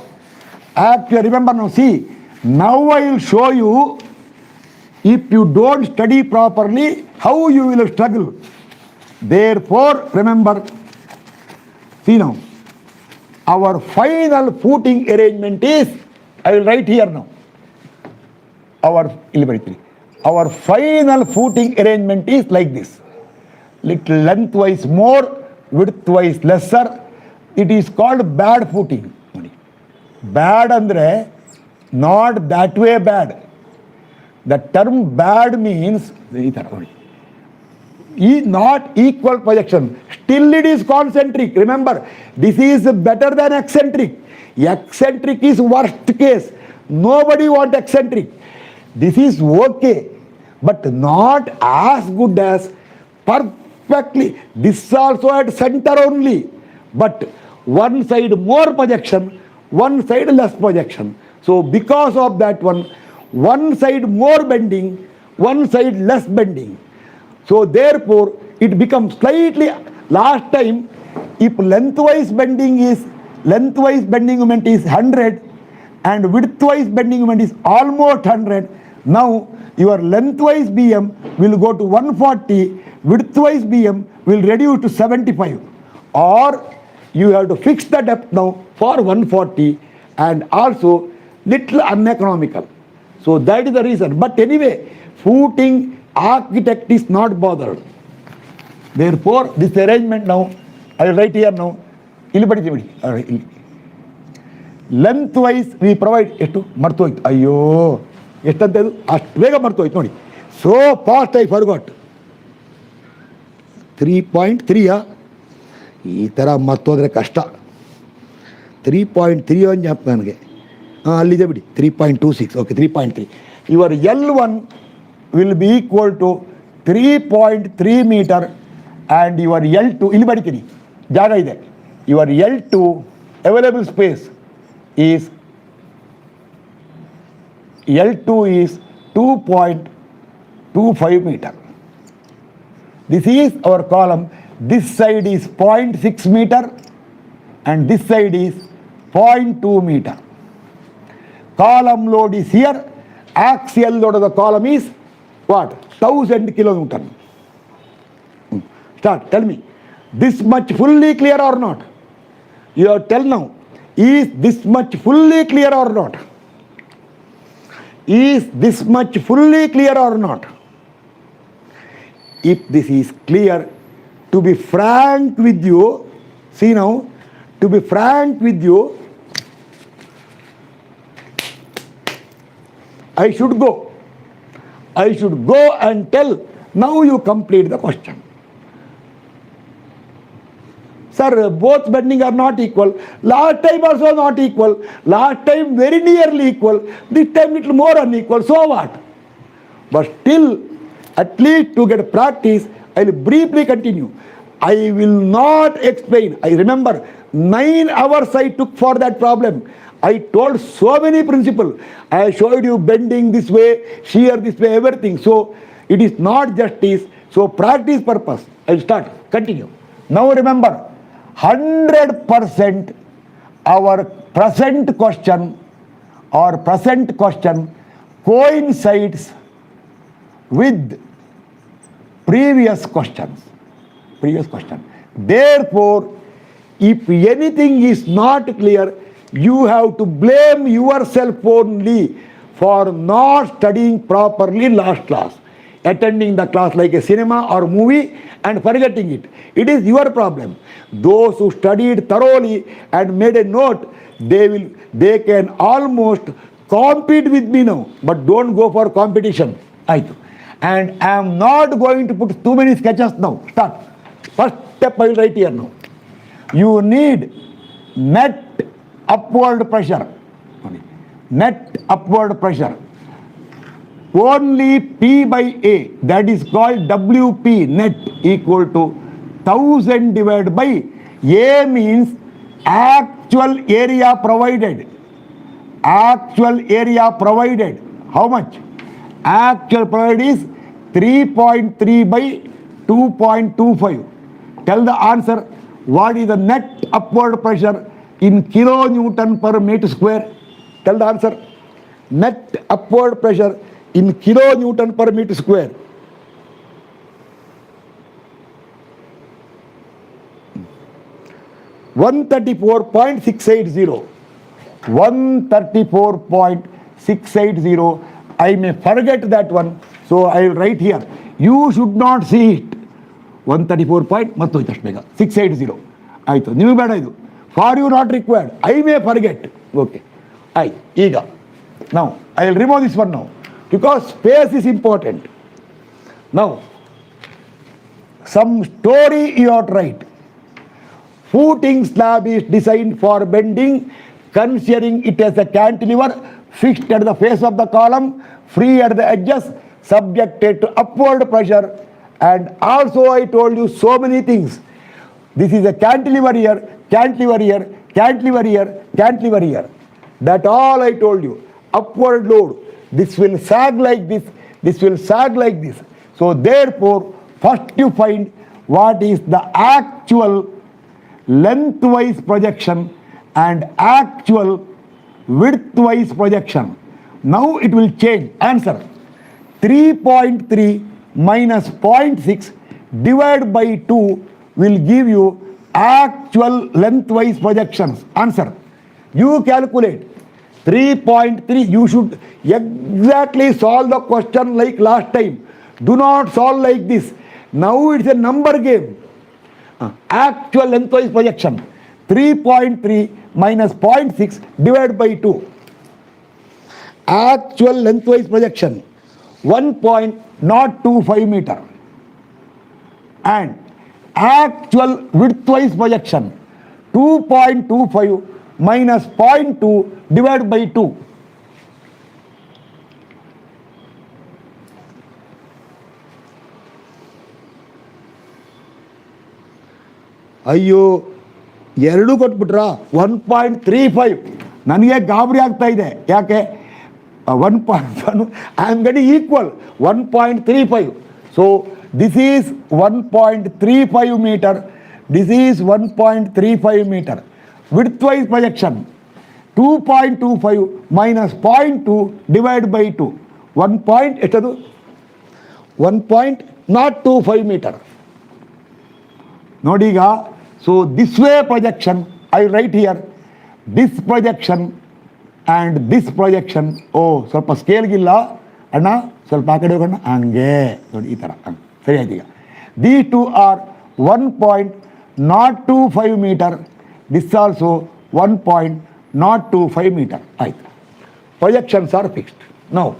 Actually, remember now, see, now I will show you, if you don't study properly, how you will struggle. Therefore, remember, see now, our final footing arrangement is, I will write here now, our final footing arrangement is like this. Little lengthwise more, widthwise lesser. It is called bad footing. Bad andre, not that way bad. The term bad means not equal projection. Still it is concentric. Remember, this is better than eccentric. Eccentric is worst case. Nobody wants eccentric. This is okay, but not as good as perfectly. This also at center only, but one side more projection, one side less projection. So because of that one side more bending, one side less bending. So therefore, it becomes slightly, last time, if lengthwise bending moment is 100 and widthwise bending moment is almost 100, now your lengthwise BM will go to 140, widthwise BM will reduce to 75. Or you have to fix the depth now for 140 and also little uneconomical. So that is the reason. But anyway, footing architect is not bothered. Therefore, this arrangement now, I will write here now. Lengthwise we provide ಎಷ್ಟು ಮರ್ತೋಯ್ತು ಅಯ್ಯೋ ಎಷ್ಟಂತ ಅಷ್ಟು ಬೇಗ ಮರ್ತೋಯ್ತು ನೋಡಿ. So fast I forgot. 3.3 ಈ ಥರ ಮರ್ತೋದ್ರೆ ಕಷ್ಟ. 3.3 ಒಂದು ಜ್ಞಾಪಕ ನನಗೆ. ಅಲ್ಲಿದೆ ಬಿಡಿ 3.26. Okay 3.3. Your L1 will be equal to 3.3 meter and your L2, ಇಲ್ಲಿ ಬಡಿತೀನಿ ಜಾಗ ಇದೆ, your L2 available space is 2.25 meter. This is our column. This side is 0.6 meter and this side is 0.2 meter. Column load is here. Axial load of the column is what? 1000 kilonewton. Start. Tell me. This much fully clear or not? You have tell now. Is this much fully clear or not? Is this much fully clear or not? if this is clear, to be frank with you, see now, to be frank with you, I should go and tell, now you complete the question. Sir, both bending are not equal. Last time also not equal. Last time very nearly equal. This time little more unequal. So what? But still, at least to get practice, I will briefly continue. I will not explain. I remember 9 hours I took for that problem. I told so many principles. I showed you bending this way, shear this way, everything. So it is not justice. So practice purpose. I will start. Continue. Now remember, 100% our present question coincides with previous question. Therefore, if anything is not clear, you have to blame yourself only for not studying properly last class, attending the class like a cinema or movie and forgetting it. It is your problem. Those who studied thoroughly and made a note, they can almost compete with me now, but don't go for competition. And I am not going to put too many sketches now. Start. First step I will write here now. You need net upward pressure. Net upward pressure. Only P by A, that is called WP net, equal to 1000 divided by A means actual area provided. Actual area provided. How much? Actual provided is 3.3 by 2.25. Tell the answer. What is the net upward pressure in kilonewton per meter square? Tell the answer. Net upward pressure in kilonewton per meter square. $134.680. 134.680. I may forget that one, so I will write here. You should not see it. 134 point ಮತ್ತು ಇಷ್ಟು ಬೇಗ 680 ಆಯಿತು. ನೀವು ಬೇಡ ಇದು. For you not required. I may forget. Okay. ಈಗ now I will remove this one now because space is important. Now some story you have to write. Footing slab is designed for bending, considering it as a cantilever fixed at the face of the column, free at the edges, subjected to upward pressure. And also I told you so many things. This is a cantilever here, cantilever here, cantilever here, cantilever here. That all I told you. Upward load. This will sag like this. This will sag like this. So therefore, first you find what is the actual lengthwise projection and actual widthwise projection. Now it will change. Answer. 3.3 minus 0.6 divided by 2 will give you actual lengthwise projections. Answer. You calculate. 3.3. You should exactly solve the question like last time. Do not solve like this. Now it's a number game. Actual lengthwise projection. 3.3 minus 0.6 divided by 2. Actual lengthwise projection. 1.025 meter. And actual widthwise projection. 2.25 minus 0.2 divided by 2. ಅಯ್ಯೋ ಎರಡು ಕೊಟ್ಬಿಟ್ರಾ 1.35. ನನಗೆ ಗಾಬರಿ ಆಗ್ತಾ ಇದೆ. ಯಾಕೆ 1.1 I am getting equal 1.35. So this is 1.35 meter. This is 1.35 meter. Widthwise projection 2.25 minus 0.2 divided by 2. 1.025 meter. Nodiga. So this way projection I write here. This projection and this projection. Oh, ಸ್ವಲ್ಪ ಸ್ಕೇಲ್ಗಿಲ್ಲ ಅಣ್ಣ, ಸ್ವಲ್ಪ ಆ ಕಡೆ ಹೋಗೋಣ. ಹಂಗೆ ನೋಡಿ ಈ ಥರ ಸರಿ ಆಯ್ತು. ಈಗ These two are 1.025 meter. This is also 1.025 meter. Right. Projections are fixed. Now,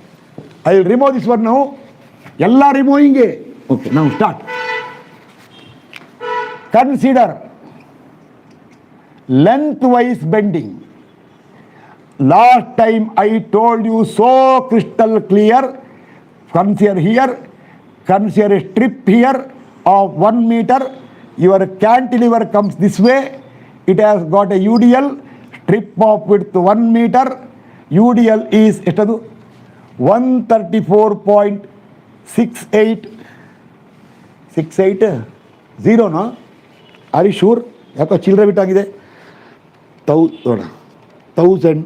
I will remove this one now. Yalla removing it. Okay, now start. Consider lengthwise bending. Last time I told you so crystal clear. Consider here. Consider a strip here of 1 meter. Your cantilever comes this way. It has got a UDL. Strip of width 1 meter. UDL is 134.68. 68 0 no? Are you sure? ಯಾಕೋ ಚಿಲ್ಲರೆ ಬಿಟ್ಟಾಗಿದೆ. 1000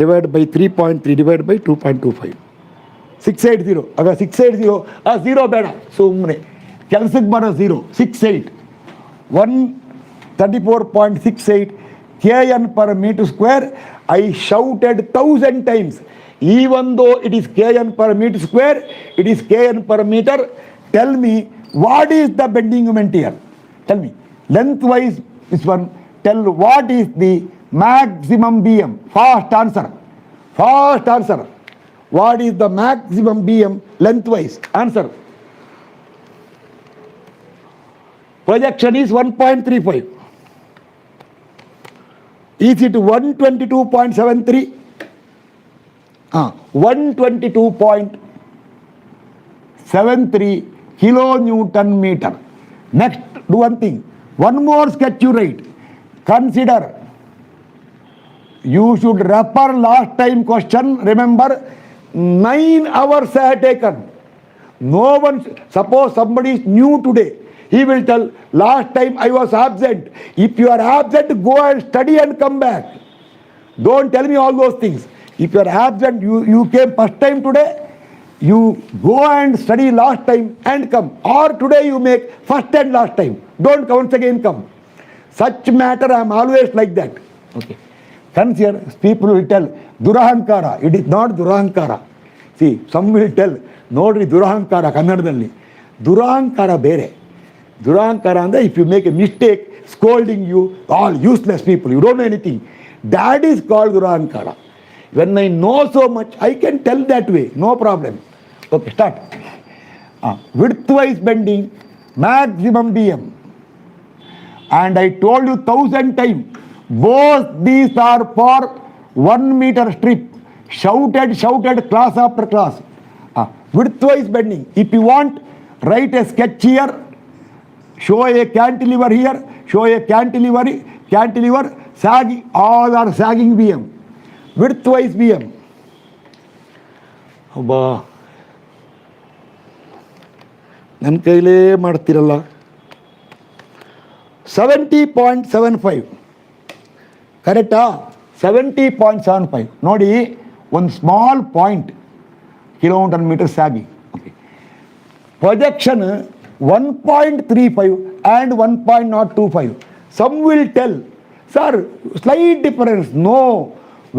divided by 3.3 divided by 2.25. 680. ಆಗ 680 ಆ 0 ಬೇಡ ಸುಮ್ಮನೆ ಕೆಲಸಕ್ಕೆ ಬರೋ 0. 68 134.68 kN per meter square. I shouted 1000 times. Even though it is kN per meter square, it is kN per meter. Tell me, what is the bending moment here? Tell me. Lengthwise, this one. Tell what is the maximum BM. Fast answer. Fast answer. What is the maximum BM lengthwise? Answer. Projection is 1.35. Is it 122.73? 122.73 kilonewton meter. Next, do one thing. One more sketch you write. Consider. You should refer last time question. Remember, 9 hours I had taken. No one, suppose somebody is new today. He will tell, last time I was absent. If you are absent, go and study and come back. Don't tell me all those things. If you are absent, you came first time today, you go and study last time and come. Or today you make first and last time. Don't once again come. Such matter I am always like that. Okay. Consider, people will tell, Durahankara. It is not Durahankara. See, some will tell, Nodri Durahankara, Kannadadalli. Durahankara bere. Durahankara and if you make a mistake, scolding you, all useless people, you don't know anything. That is called Durahankara. When I know so much, I can tell that way, no problem. Okay, start. Widthwise bending, maximum BM. And I told you 1000 times, both these are for 1 meter strip. Shouted class after class. Widthwise bending. If you want, write a sketch here. Show a cantilever here, show a cantilever, sagging, all are sagging BM. Widthwise BM. Abba. ನನ್ನ ಕೈಲೇ ಮಾಡ್ತಿರಲ್ಲ. 70.75. ಕರೆಕ್ಟಾ? 70.75. ನೋಡಿ, ಒಂದು small point kilometre metre sagging. Okay. Projection 1.35 and 1.025. Some will tell, sir, slight difference. No,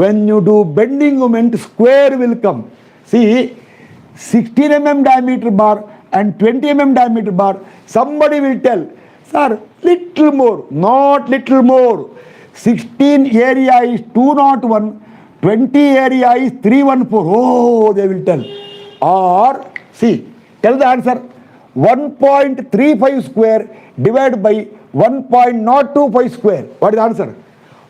when you do bending moment, square will come. See, 16 mm diameter bar and 20 mm diameter bar, somebody will tell, sir, little more, not little more. 16 area is 201, 20 area is 314. Oh, they will tell. Or, see, tell the answer. 1.35 square divided by 1.025 square. What is the answer?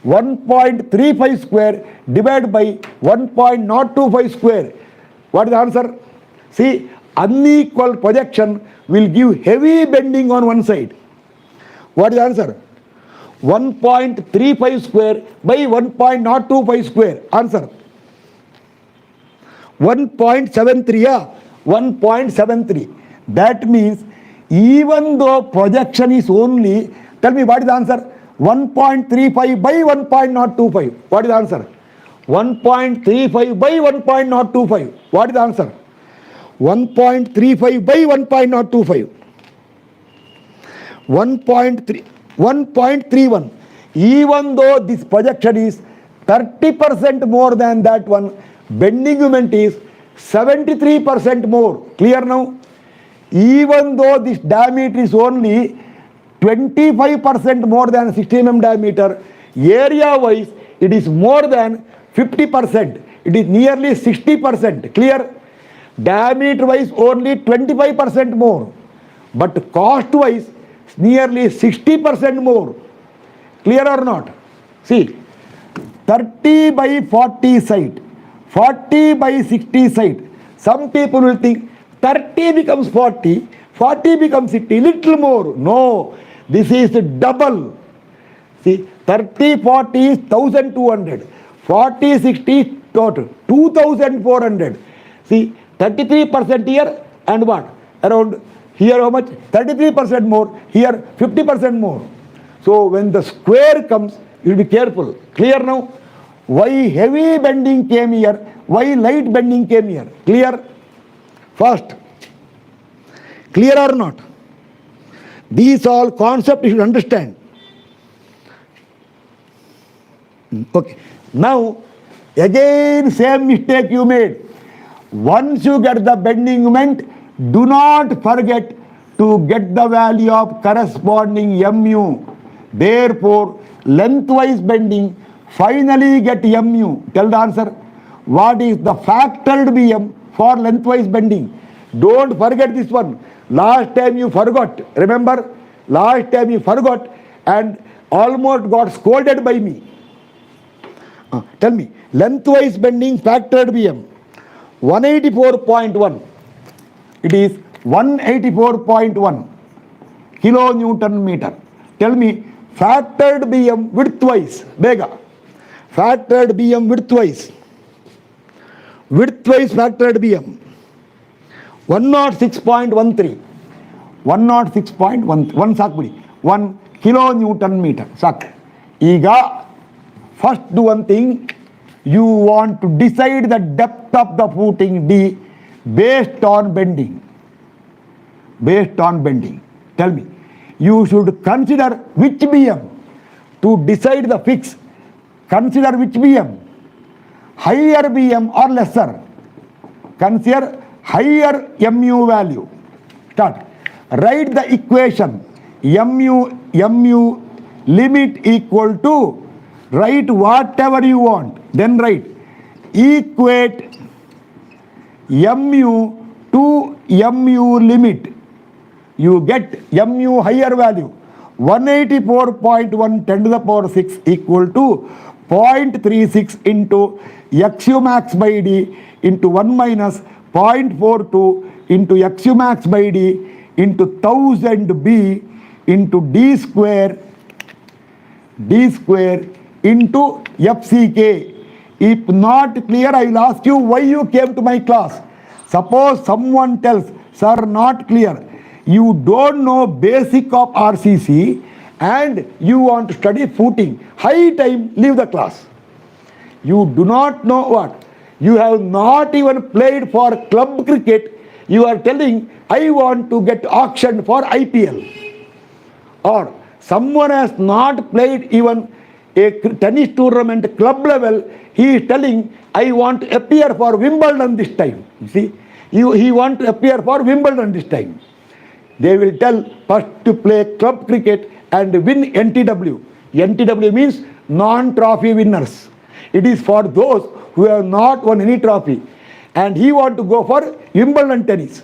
1.35 square divided by 1.025 square. What is the answer? See, unequal projection will give heavy bending on one side. What is the answer? 1.35 square by 1.025 square. Answer. 1.73. 1.73. That means even though projection is only, tell me what is the answer? 1.35 by 1.025. What is the answer? 1.35 by 1.025. What is the answer? 1.35 by 1.025. 1.31. Even though this projection is 30% more than that one, bending moment is 73% more. Clear now? Even though this diameter is only 25% more than 60 mm diameter, area wise it is more than 50%. It is nearly 60%. Clear? Diameter wise only 25% more, but cost wise nearly 60% more. Clear or not? See, 30 by 40 site, 40 by 60 site. Some people will think 30 becomes 40, 40 becomes 60, little more. No, this is double. See, 30, 40 is 1200, 40, 60 is total 2400. See, 33% here and what? Around here how much? 33% more, here 50% more. So when the square comes, you will be careful. Clear now? Why heavy bending came here? Why light bending came here? Clear? First. Clear or not? These all concepts you should understand. Okay. Now, again same mistake you made. Once you get the bending moment, do not forget to get the value of corresponding mu. Therefore, lengthwise bending, finally get mu. Tell the answer. What is the factored BM for lengthwise bending? Don't forget this one. Last time you forgot. Remember? Last time you forgot and almost got scolded by me. Tell me. Lengthwise bending factored BM. 184.1. It is 184.1 kilonewton meter. Tell me, factored BM widthwise. Bega. Factored BM widthwise. Widthwise factored BM. 106.13. 106.1 ಸಾಕ್ಬಿಡಿ 1 kilonewton meter ಸಾಕು. ಈಗ first do one thing. You want to decide the depth of the footing D based on bending. Based on bending. Tell me. You should consider which BM to decide the fix. Consider which BM. Higher BM or lesser. Consider higher mu value. Start. Write the equation. mu limit equal to, write whatever you want. Then write equate mu to mu limit. You get mu higher value 184.1 10 to the power 6 equal to 0.36 into xu max by d into 1 minus 0.42 into xu max by d into 1000 b into d square into fck. If not clear, I will ask you why you came to my class. Suppose someone tells, sir, not clear. You don't know basic of RCC and you want to study footing. High time, leave the class. You do not know what? You have not even played for club cricket. You are telling, I want to get auctioned for IPL. Or someone has not played even a tennis tournament club level. He is telling, I want to appear for Wimbledon this time. You see, he want to appear for Wimbledon this time. They will tell first to play club cricket and win NTW. NTW means non-trophy winners. It is for those who have not won any trophy. And he want to go for Wimbledon tennis.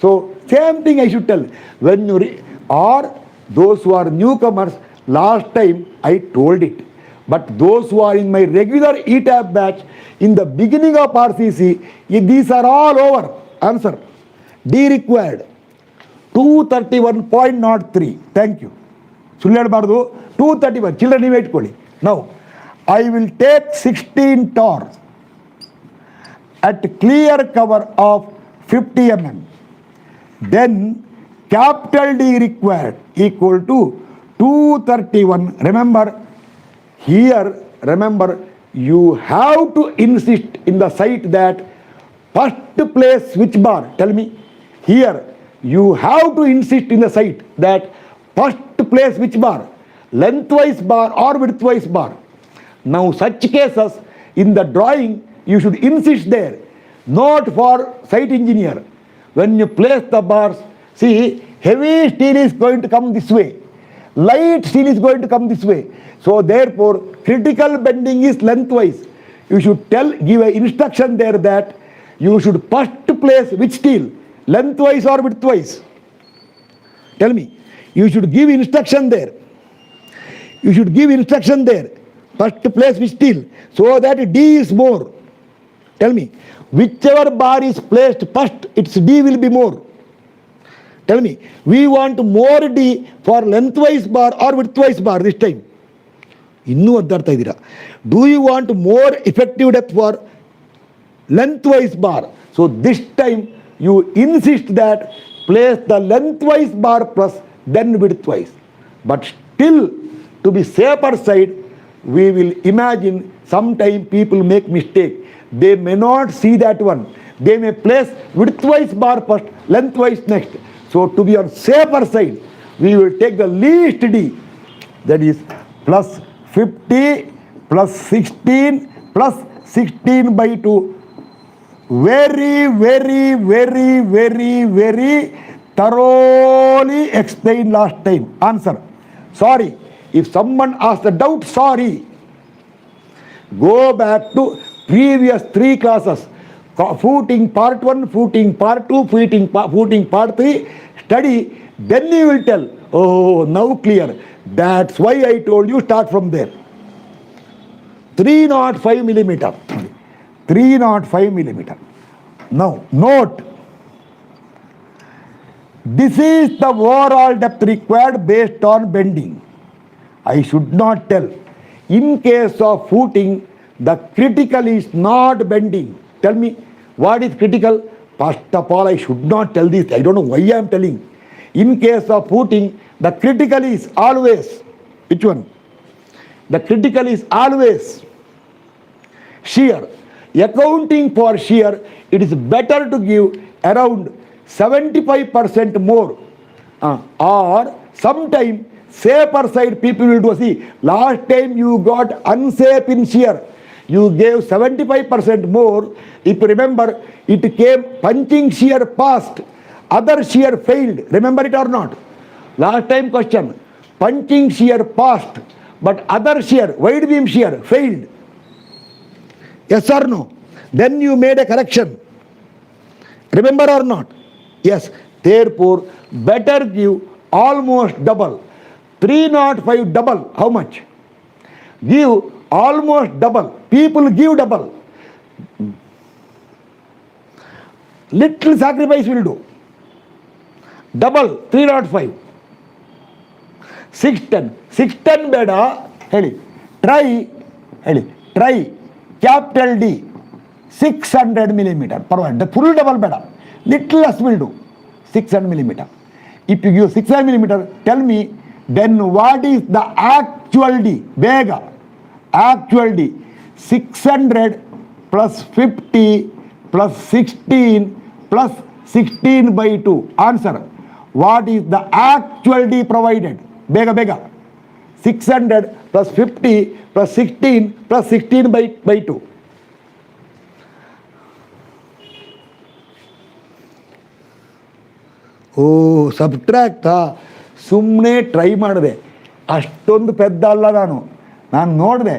So same thing I should tell. When you or those who are newcomers, last time I told it. But those who are in my regular ETAB batch, in the beginning of RCC, these are all over. Answer. D required. 231.03. Thank you. ಸುಳ್ಳೇಳಬಾರ್ದು 231. Children, ನೀವು ಇಟ್ಕೊಳ್ಳಿ. Now, I will take 16 torr at clear cover of 50 mm. Then capital D required equal to 231. Remember, here, you have to insist in the site that first place switch bar. Tell me, here, you have to insist in the site that first place which bar? Lengthwise bar or widthwise bar. Now such cases in the drawing you should insist there. Not for site engineer. when you place the bars, see, heavy steel is going to come this way, light steel is going to come this way. So therefore, critical bending is lengthwise. You should give an instruction there that you should first place which steel, lengthwise or widthwise. Tell me. You should give instruction there. You should give instruction there. First place which steel, so that D is more. Tell me. Whichever bar is placed first, its D will be more. Tell me. We want more D for lengthwise bar or widthwise bar this time. ಇನ್ನೂ ಒದ್ದಾಡ್ತಾ ಇದ್ದೀರಾ. Do you want more effective depth for lengthwise bar? So this time you insist that place the lengthwise bar plus then widthwise. But still, to be safer side, we will imagine sometime people make mistake. They may not see that one. They may place widthwise bar first, lengthwise next. So to be on safer side, we will take the least D, that is plus 50 plus 16 plus 16 by 2. Very, very, very, very, very thoroughly explained last time. Answer. Sorry. If someone asks a doubt, sorry. Go back to previous 3 classes. Footing part 1, footing part 2, footing part 3. Study. Then you will tell, oh, now clear. That's why I told you start from there. 305 millimeter. 305 millimeter. Now, note. This is the overall depth required based on bending. I should not tell. In case of footing, the critical is not bending. Tell me, what is critical? First of all, I should not tell this. I don't know why I am telling. In case of footing, the critical is always, which one? The critical is always shear. Accounting for shear, it is better to give around 75% more. Or sometime safer side people will do. See, last time you got unsafe in shear. You gave 75% more. If you remember, it came punching shear passed. Other shear failed. Remember it or not? Last time question. Punching shear passed. But other shear, wide beam shear, failed. Yes or no? Then you made a correction. Remember or not? Yes. Therefore, better give almost double. 305 double. How much? Give almost double. People give double. Little sacrifice will do. Double. 305. 610. 610 beda. Heli. Try. Capital D. 600 millimeter. The full double beda. Little less will do. 600 millimeter. If you give 600 millimeter, tell me, then what is the actual D? Vega. Actual D. 600 plus 50 plus 16 plus 16 by 2. Answer. What is the actual D provided? Bega. 600 plus 50 plus 16 plus 16 by 2. ಓ ಸಬ್ಟ್ರ್ಯಾಕ್ಟಾ ಸುಮ್ಮನೆ try ಮಾಡಿದೆ, ಅಷ್ಟೊಂದು ಪೆದ್ದ ಅಲ್ಲ ನಾನು ನೋಡಿದೆ.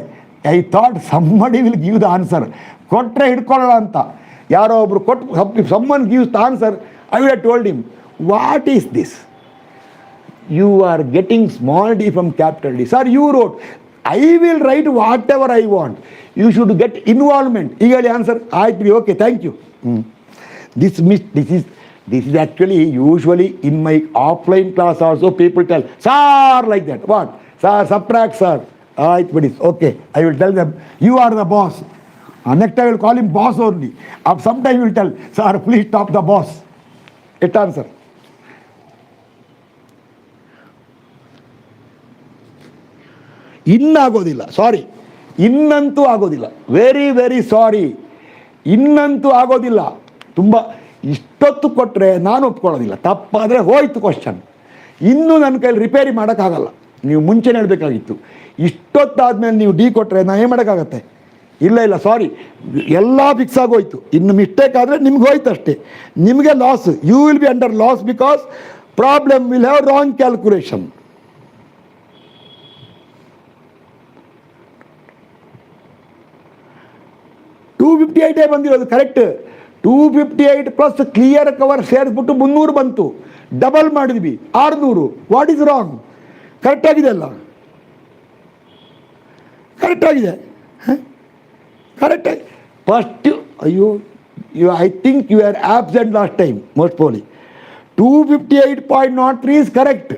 I thought somebody will give the answer. ಕೊಟ್ಟರೆ ಹಿಡ್ಕೊಳ್ಳೋಣ ಅಂತ ಯಾರೋ ಒಬ್ರು ಕೊಟ್ಟು someone gives the answer, I will have told him what is this, you are getting small D from capital D. Sir you wrote, I will write whatever I want, you should get involvement. ಈಗ ಹೇಳಿ answer. ಆಯ್ತು ರೀ, okay, thank you. This is actually usually in my offline class also people tell, sir, like that. What? Sir, subtract, sir. Okay, I will tell them, you are the boss. Next I will call him boss only. Sometime you will tell, sir, please stop the boss. It answer. ಇನ್ನಾಗೋದಿಲ್ಲ, ಸಾರಿ, ಇನ್ನಂತೂ ಆಗೋದಿಲ್ಲ. Very very sorry, ಇನ್ನಂತೂ ಆಗೋದಿಲ್ಲ. ತುಂಬ ಇಷ್ಟೊತ್ತು ಕೊಟ್ಟರೆ ನಾನು ಒಪ್ಕೊಳ್ಳೋದಿಲ್ಲ. ತಪ್ಪಾದರೆ ಹೋಯ್ತು question. ಇನ್ನೂ ನನ್ನ ಕೈಲಿ ರಿಪೇರಿ ಮಾಡೋಕ್ಕಾಗಲ್ಲ. ನೀವು ಮುಂಚೆನೇ ಹೇಳಬೇಕಾಗಿತ್ತು. ಇಷ್ಟೊತ್ತಾದ್ಮೇಲೆ ನೀವು ಡಿ ಕೊಟ್ಟರೆ ನಾನು ಏನು ಮಾಡೋಕ್ಕಾಗತ್ತೆ? ಇಲ್ಲ ಸಾರಿ, ಎಲ್ಲ ಫಿಕ್ಸ್ ಆಗೋಯ್ತು. ಇನ್ನು ಮಿಸ್ಟೇಕ್ ಆದರೆ ನಿಮ್ಗೆ ಹೋಯ್ತು ಅಷ್ಟೇ, ನಿಮಗೆ loss. You will be under loss because problem will have wrong calculation. $258 ಬಂದಿರೋದು ಕರೆಕ್ಟ್. 258 ಪ್ಲಸ್ ಕ್ಲಿಯರ್ ಕವರ್ ಸೇರಿಸ್ಬಿಟ್ಟು 300 ಬಂತು, ಡಬಲ್ ಮಾಡಿದ್ವಿ 600. What is wrong? ಕರೆಕ್ಟ್ ಆಗಿದೆ ಅಲ್ಲ? ಕರೆಕ್ಟ್ ಆಗಿದೆ, ಕರೆಕ್ಟಾಗಿ ಫಸ್ಟ್. ಅಯ್ಯೋ, I think you are absent last time most ಪೋಲಿ. 258.03 is correct.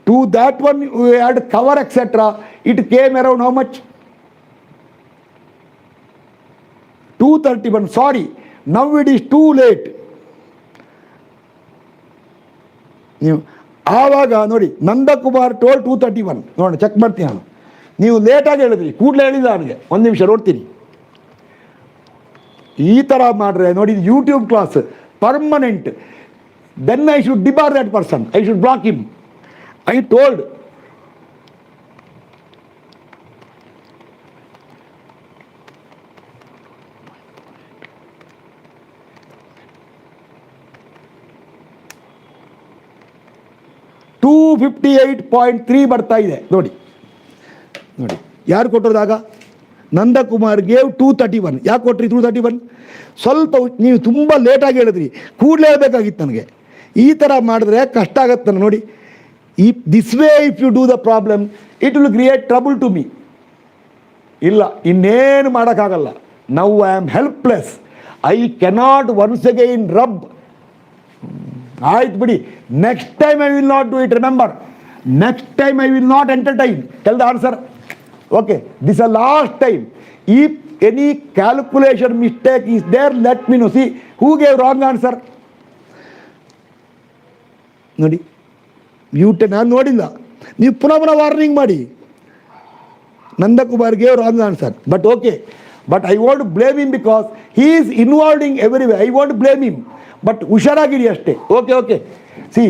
To that one you had cover etc. It came around how much? 231. Sorry, now it is too late. ನೀವು ಆವಾಗ ನೋಡಿ, Nandakumar toll 231. ನೋಡಿ check ಮಾಡ್ತೀನಿ ನಾನು. ನೀವು ಲೇಟಾಗಿ ಹೇಳಿದ್ರಿ, ಕೂಡಲೇ ಹೇಳಿದ ನನಗೆ. ಒಂದು ನಿಮಿಷ ನೋಡ್ತೀನಿ. ಈ ಥರ ಮಾಡಿದ್ರೆ ನೋಡಿ, YouTube class permanent. Then I should debar that person, I should block him. I told. $258.3 ಬರ್ತಾ ಇದೆ ನೋಡಿ. ನೋಡಿ ಯಾರು ಕೊಟ್ಟೋದಾಗ? ನಂದಕುಮಾರ್ ಗೇವ್ 231. ಯಾಕೆ ಕೊಟ್ರಿ 231? ಸ್ವಲ್ಪ ನೀವು ತುಂಬ ಲೇಟಾಗಿ ಹೇಳಿದ್ರಿ, ಕೂಡಲೇ ಹೇಳಬೇಕಾಗಿತ್ತು ನನಗೆ. ಈ ಥರ ಮಾಡಿದ್ರೆ ಕಷ್ಟ ಆಗತ್ತೆ ನೋಡಿ. This way if you do the problem it will create trouble to me. ಇಲ್ಲ, ಇನ್ನೇನು ಮಾಡೋಕ್ಕಾಗಲ್ಲ. Now I am helpless. I cannot once again rub. ಆಯ್ತು ಬಿಡಿ, next time I will not do it. Remember, next time I will not entertain. Tell the answer. Okay, this is the last time. If any calculation mistake is there, let me know. See, who gave wrong answer? ನೋಡಿ, mute. ನಾನು ನೋಡಿಲ್ಲ, ನೀವು ಪುನಃ warning ಮಾಡಿ. Nandakumar gave wrong answer. But okay, but I want blame him because he is involving every way. I want blame him, but ಹುಷಾರಾಗಿರಿ ಅಷ್ಟೇ. Okay okay. See,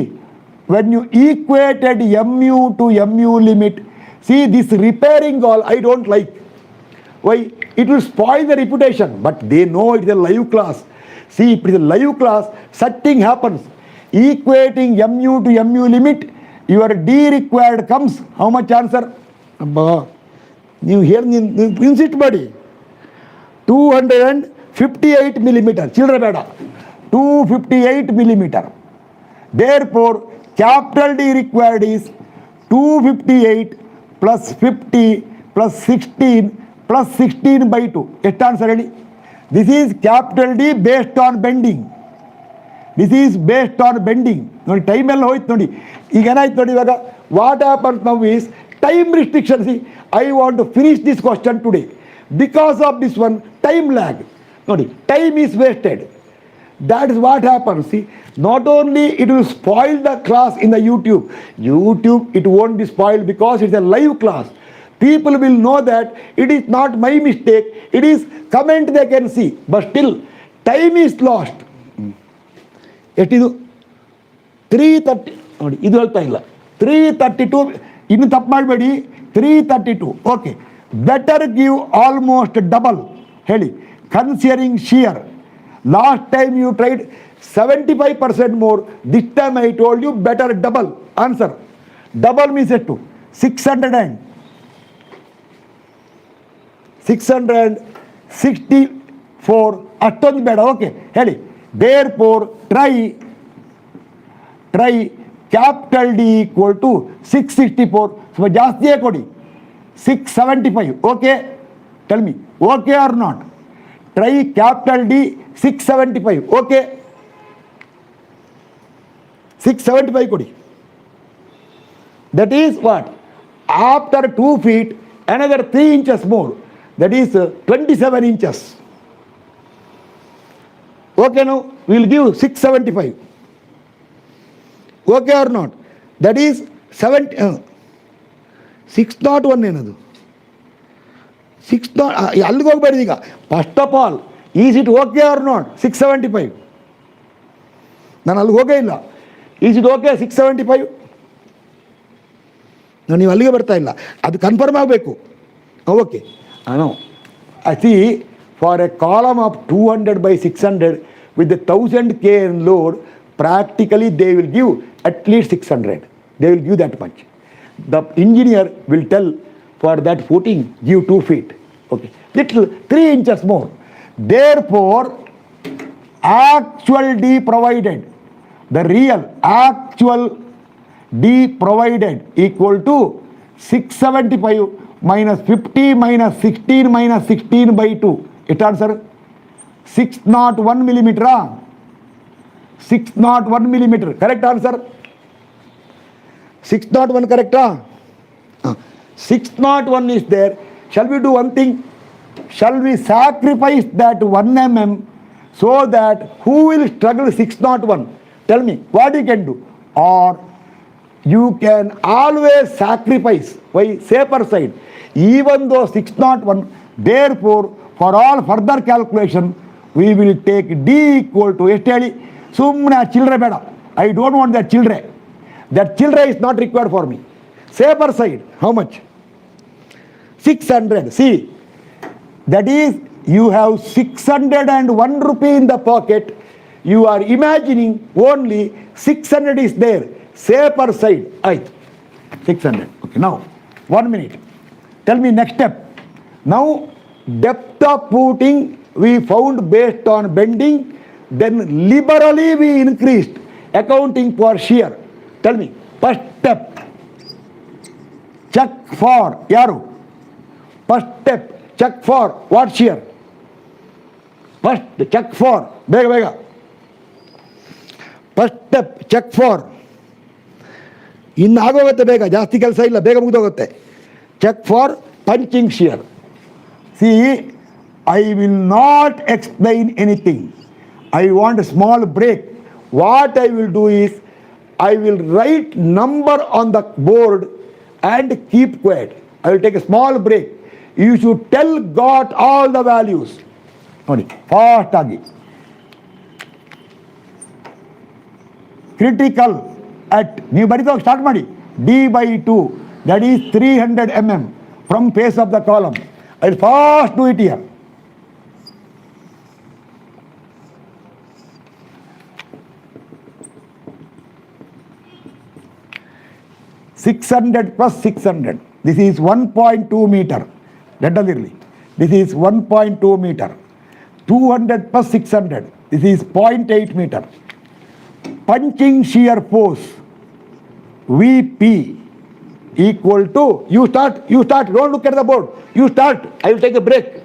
when you equated MU to MU limit, see this repairing all I don't like. Why? It will spoil the reputation, but they know it is a live class. See, if it is a live class, such thing happens. Equating MU to MU limit, your D required comes how much answer? Abba, ನೀವು ಹೇಳಿ ಇನ್ಸಿಟ್ ಮಾಡಿ. 258 millimeter. ಚಿಲ್ಲರೆ ಬೇಡ, 258 millimeter. Therefore, capital D required is 258 plus 50 plus 16 plus 16/2. ಎಷ್ಟು answer ಹೇಳಿ? This is capital D based on bending. This is based on bending. ನೋಡಿ time ಎಲ್ಲ ಹೋಯ್ತು ನೋಡಿ. ಈಗ ಏನಾಯ್ತು ನೋಡಿ, ಇವಾಗ what happens now is time restriction. See, I want to finish this question today. Because of this one time lag. ನೋಡಿ, time is wasted. That is what happens. See, not only it will spoil the class in the YouTube, it won't be spoiled because it's a live class. People will know that it is not my mistake, it is comment they can see, but still time is lost. ಎಷ್ಟಿದು? 330. ನೋಡಿ, ಇದು ಹೇಳ್ತಾ ಇಲ್ಲ. 332. ಇನ್ನು ತಪ್ಪು ಮಾಡಬೇಡಿ. 332. Okay, better give almost double. ಹೇಳಿ, considering shear. Last time you tried 75% more. This time I told you better double. Answer. Double means ಎಷ್ಟು? 664. ಅಷ್ಟೊಂದು ಬೇಡ. ಓಕೆ, ಹೇಳಿ. Therefore, try capital D equal to 664. ಸ್ವಲ್ಪ ಜಾಸ್ತಿಯೇ ಕೊಡಿ. 675. Okay, tell me, okay or not? Try capital D 675. Okay, 675 ಕೊಡಿ. That is what? After 2 feet, another 3 inches more. That is 27 inches. Okay, now we will give 675. Okay or not? That is 601 ಏನದು? 6 ಅಲ್ಲಿಗೆ ಹೋಗ್ಬೇಡಿ ಈಗ. First of all, is it okay or not? 675. ನಾನು ಅಲ್ಲಿಗೆ ಹೋಗೇ ಇಲ್ಲ. Is it okay 675? ನೀವು ಅಲ್ಲಿಗೆ ಬರ್ತಾ ಇಲ್ಲ, ಅದು ಕನ್ಫರ್ಮ್ ಆಗಬೇಕು. Okay, no I see for a column of 200 by 600 with a 1000 kN load, practically they will give at least 600. They will give that much. The engineer will tell for that footing give 2 feet. Okay, little 3 inches more. Therefore, actual D provided, the real actual D provided equal to 675 minus 50 minus 16 minus 16 by 2. It answer 601 millimeter. 601 millimeter. Correct answer? 601 correct? 601 is there. Shall we do one thing? Shall we sacrifice that 1 mm so that who will struggle 601? Tell me what you can do. Or you can always sacrifice by safer side. Even though 601, therefore for all further calculation we will take D equal to STD. Sumna children beda. I don't want that children. That children is not required for me. Safer side, how much? 600. See, that is you have 601 rupee in the pocket. You are imagining only 600 is there. Safer side, 600. Okay, now 1 minute. Tell me next step. Now depth of footing we found based on bending, then liberally we increased accounting for shear. Tell me, first step, check for yaru. First step, check for what shear? First check for, bega bega. First step, check for. Innagogutte bega, jasti kelsa illa, bega mugdogutte. Check for punching shear. See, I will not explain anything. I want a small break. What I will do is, I will write number on the board and keep quiet. I will take a small break. You should tell God all the values. Fast agi. Critical at, ನೀವು ಬರಿತೋಗಿ start ಮಾಡಿ. D by 2, that is 300 mm from face of the column. I will fast do it here. $600 plus 600. This is 1.2 meter. This is 1.2 meter. 200 plus 600. This is 0.8 meter. Punching shear force VP equal to, you start, don't look at the board. You start, I will take a break.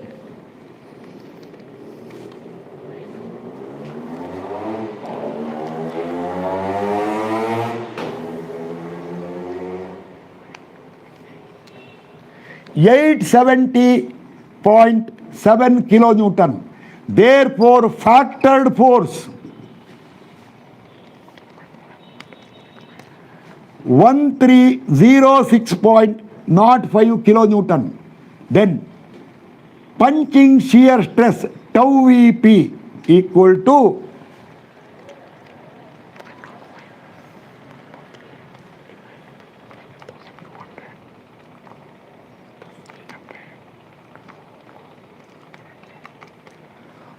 $870.7 kilonewton. Therefore, factored force 1306.05 kilonewton. Then punching shear stress tau VP equal to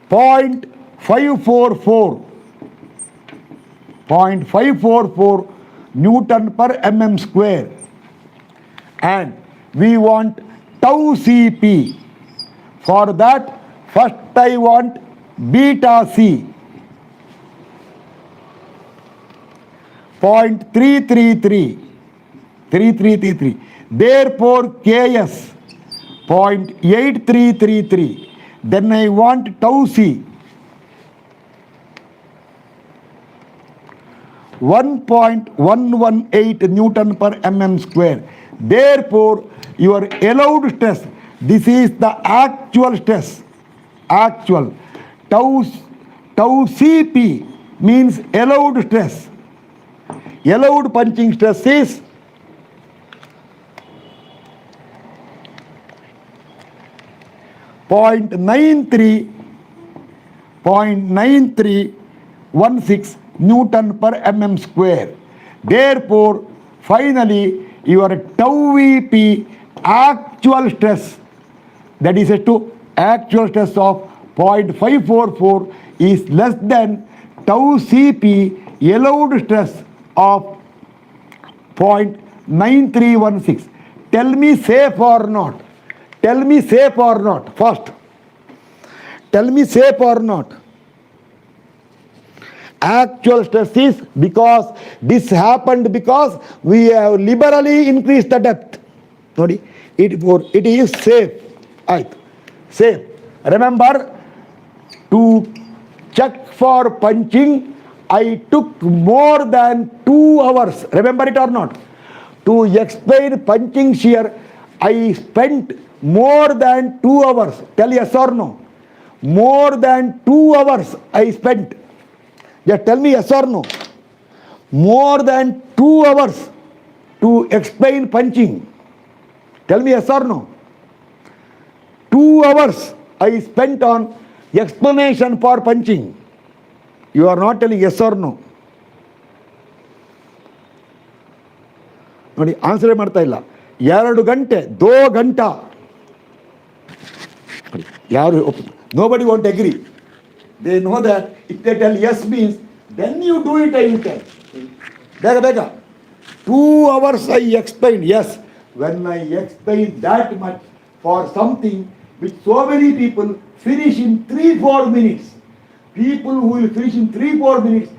0.544 Newton per mm square, and we want tau Cp. For that, first I want beta C 0.3333. Therefore Ks 0.8333. Then I want tau C 1.118 Newton per mm square. Therefore, your allowed stress, this is the actual stress. Actual. Tau Cp means allowed stress. Allowed punching stress is 0.9316 Newton per mm square. Therefore, finally, your tau Vp actual stress, that is to actual stress of 0.544 is less than tau Cp allowed stress of 0.9316. Tell me safe or not. Tell me safe or not. First, tell me safe or not. Actual stress is because this happened because we have liberally increased the depth. Nodi, it is safe. Safe. Remember, to check for punching, I took more than 2 hours. Remember it or not? To explain punching shear, I spent more than 2 hours. Tell yes or no. More than 2 hours I spent. Just tell me yes or no. More than 2 hours to explain punching. Tell me yes or no. 2 hours I spent on explanation for punching. You are not telling yes or no. ನೋಡಿ ಆನ್ಸರೇ ಮಾಡ್ತಾ ಇಲ್ಲ. 2 ಗಂಟೆ 2 ಗಂಟಾ ಯಾರು nobody won't agree. They know that if they tell yes means then you do it, I will tell. ಬೇಗ 2 hours I explained. Yes, when I explain that much for something which so many people finish in 3-4 minutes, people who will finish in 3-4 minutes,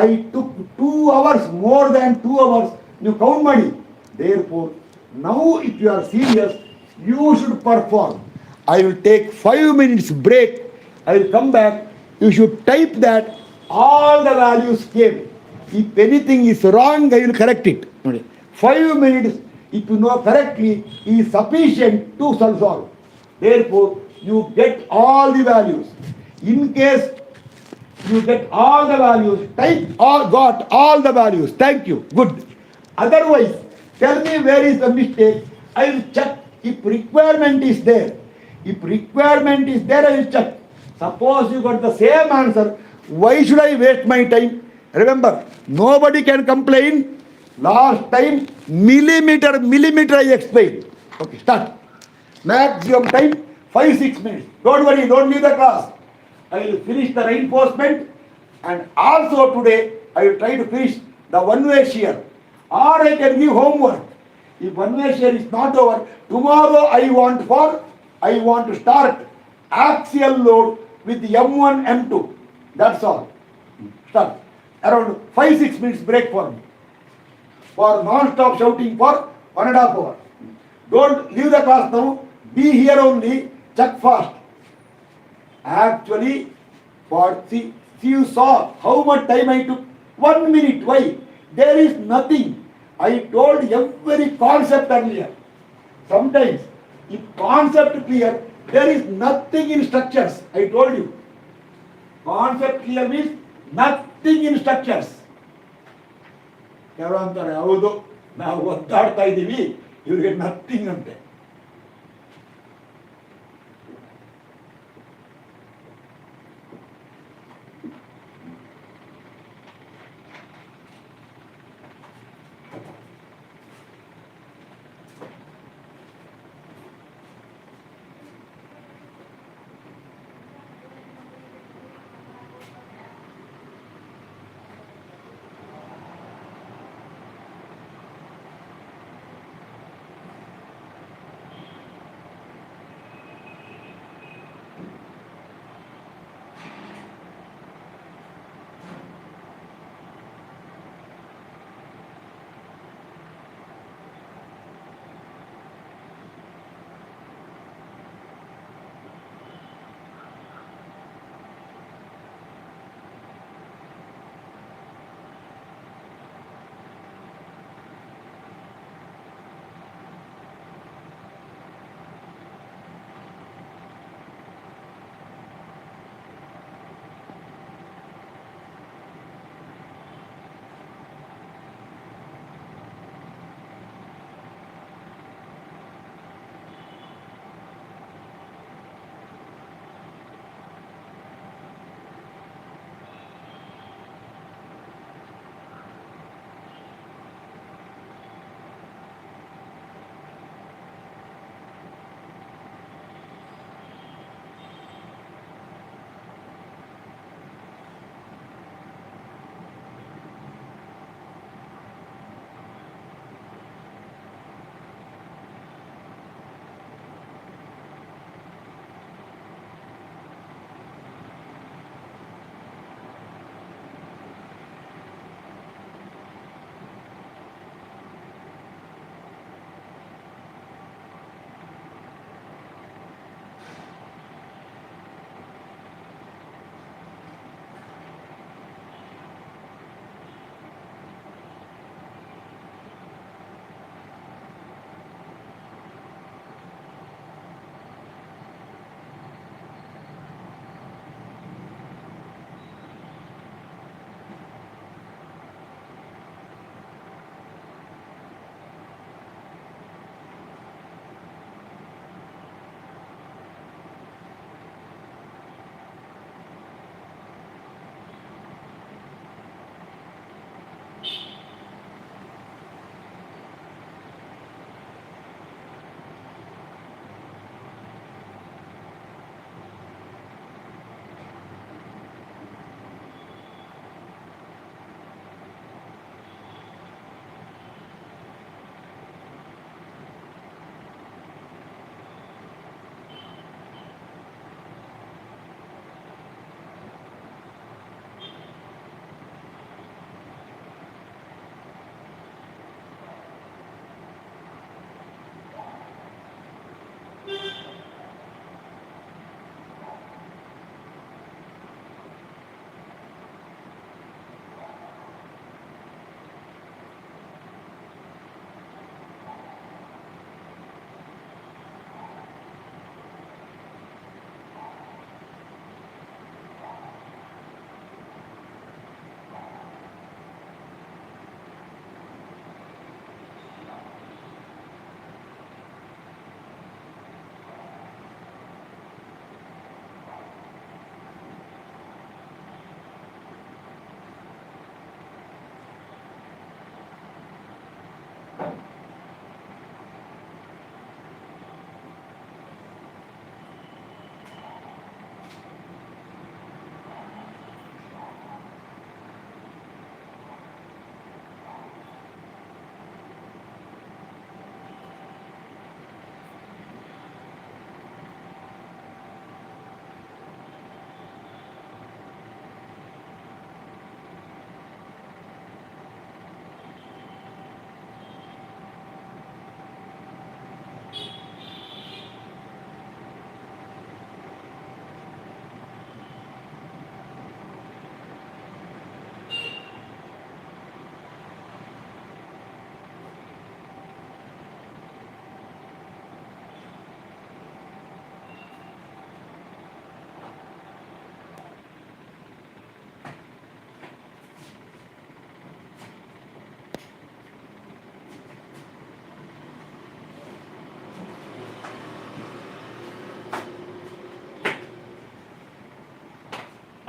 I took 2 hours, more than 2 hours. You count money. Therefore, now if you are serious, you should perform. I will take 5 minutes break. I will come back. You should type that all the values came. If anything is wrong, I will correct it. 5 minutes, if you know correctly, is sufficient to solve. Therefore, you get all the values. In case you get all the values, type all, got all the values. Thank you. Good. Otherwise, tell me where is the mistake. I will check if requirement is there. If requirement is there, I will check. Suppose you got the same answer, why should I waste my time? Remember, nobody can complain. Last time, millimeter I explained. Okay, start. Maximum time, 5-6 minutes. Don't worry, don't leave the class. I will finish the reinforcement, and also today, I will try to finish the one-way shear. Or I can give homework. If one-way shear is not over, tomorrow I want to start axial load with M1, M2. That's all. Start. Around 5-6 minutes break for me. For non-stop shouting for 1.5 hours. Don't leave the class now. Be here only. Check fast. Actually, see, you saw how much time I took. 1 minute. Why? There is nothing. I told every concept earlier. Sometimes, if concept clear, there is nothing in structures. I told you. Concept clear means nothing in structures. ಯಾರು ಅಂತಾರೆ ಹೌದು ನಾವು ಒದ್ದಾಡ್ತಾ ಇದ್ದೀವಿ ಇವ್ರಿಗೆ nothing ಅಂತೆ.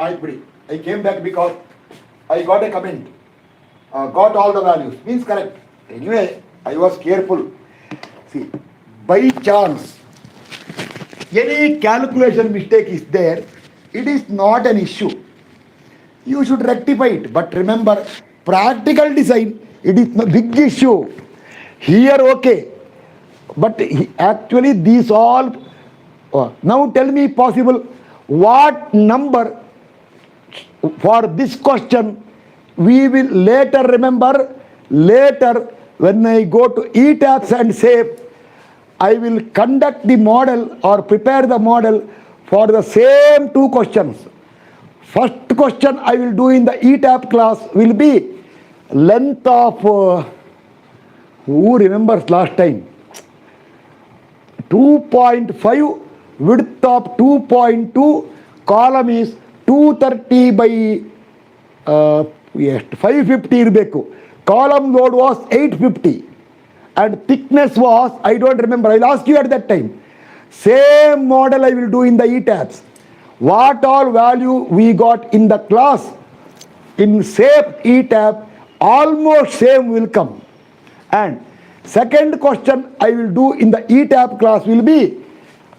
I came back because I got a comment. Got all the values. Means correct. Anyway, I was careful. See, by chance, any calculation mistake is there, it is not an issue. You should rectify it. But remember, practical design, it is a big issue. Here, okay. But actually, these all. Now tell me possible, what number for this question we will later remember. Later, when I go to ETABS&SAFE, I will conduct the model or prepare the model for the same two questions. First question I will do in the ETAB class will be length of, who remembers last time? 2.5, width of 2.2, column is 230 by 550 irbeku. Column load was 850 and thickness was, I don't remember, I'll ask you at that time. Same model I will do in the ETABS. What all value we got in the class, in SAFE ETAB, almost same will come. And second question I will do in the ETAB class will be,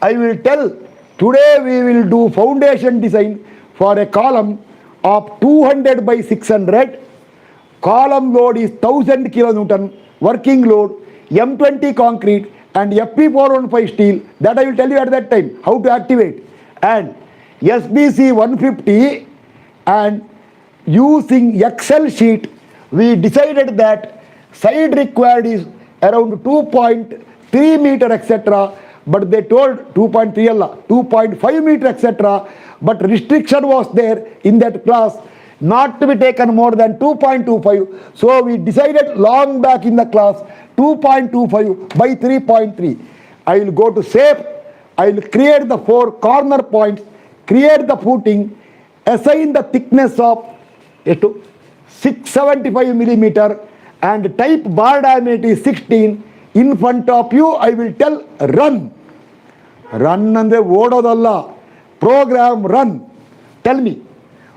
I will tell, today we will do foundation design for a column of 200 by 600. Column load is 1000 kilonewton, working load, M20 concrete and FP415 steel. That I will tell you at that time, how to activate. And SBC 150, and using Excel sheet, we decided that side required is around 2.3 meter, etc. But they told 2.5 meter, etc. But restriction was there in that class not to be taken more than 2.25. So we decided long back in the class 2.25 by 3.3. I will go to SAFE. I will create the 4 corner points, create the footing, assign the thickness of 675 millimeter and type bar diameter is 16. In front of you, I will tell run. Run and the ododalla. Program run. Tell me,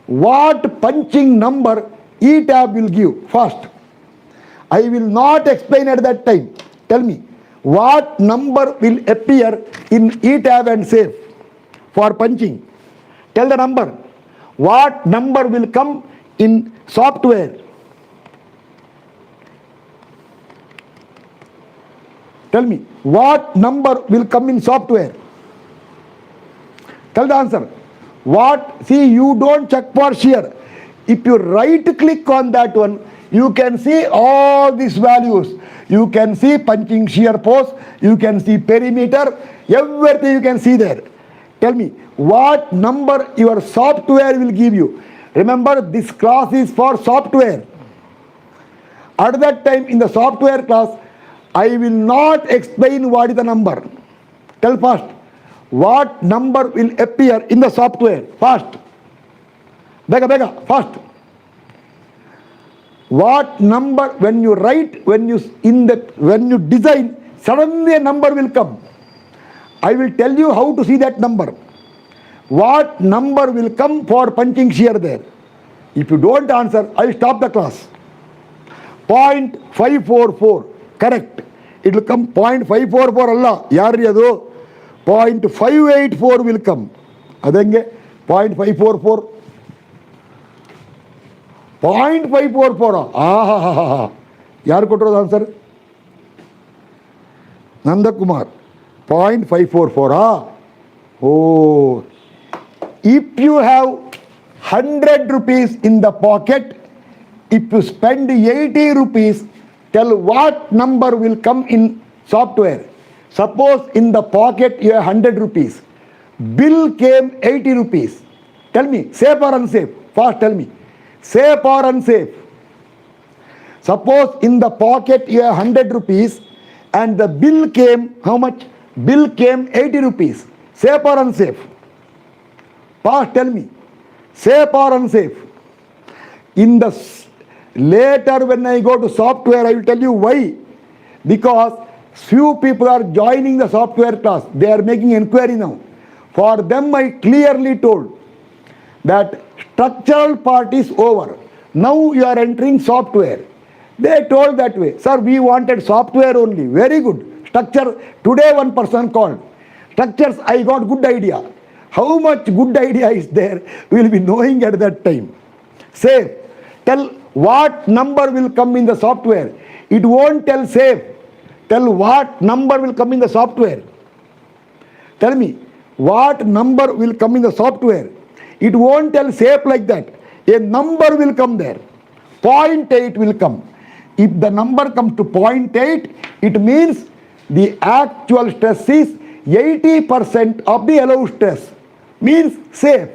what punching number ETAB will give first? I will not explain at that time. Tell me, what number will appear in ETAB&SAFE for punching? Tell the number. What number will come in software? Tell me, what number will come in software? Tell the answer. What? See, you don't check for shear. If you right click on that one, you can see all these values. You can see punching shear force, you can see perimeter, everything you can see there. Tell me, what number your software will give you? Remember, this class is for software. At that time in the software class, I will not explain what is the number. Tell first, what number will appear in the software? First. Bega, first. What number, when you write, when you design, suddenly a number will come. I will tell you how to see that number. What number will come for punching shear there? If you don't answer, I will stop the class. 0.544. Correct. It will come 0.544 Allah. Yari adu. 0.584 will come. Adenge 0.544. 0.544. Ah. Yaar kotro answer? Nanda Kumar. 0.544. Ah. Oh. If you have 100 rupees in the pocket, if you spend 80 rupees, tell what number will come in software. Suppose in the pocket you have 100 rupees. Bill came 80 rupees. Tell me, safe or unsafe? Fast tell me. Safe or unsafe? Suppose in the pocket you have 100 rupees and the bill came, how much? Bill came 80 rupees. Safe or unsafe? Fast tell me. Safe or unsafe? In the later when I go to software, I will tell you why. Because few people are joining the software class. They are making inquiry now. For them I clearly told, that structural part is over. Now you are entering software. They told that way. Sir, we wanted software only. Very good. Structure, today one person called. Structures, I got good idea. How much good idea is there, we will be knowing at that time. Safe. Tell what number will come in the software. It won't tell safe. Tell what number will come in the software. Tell me, what number will come in the software. It won't tell safe like that. A number will come there. 0.8 will come. If the number comes to 0.8, it means the actual stress is 80% of the allowed stress. Means safe.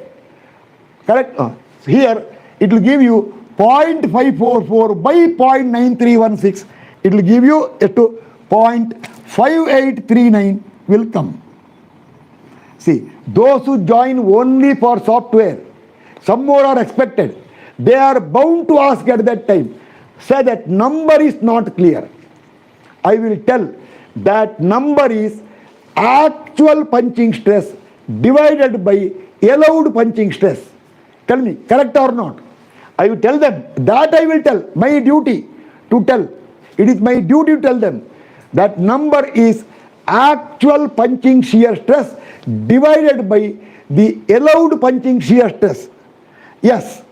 Correct? Here, it will give you 0.544 by 0.9316. It will give you to 0.5839 will come. See, those who join only for software, some more are expected. They are bound to ask at that time. Say that number is not clear. I will tell that number is actual punching stress divided by allowed punching stress. Tell me, correct or not? I will tell them. That I will tell. My duty to tell. It is my duty to tell them that number is actual punching shear stress divided by the allowed punching shear stress. Yes.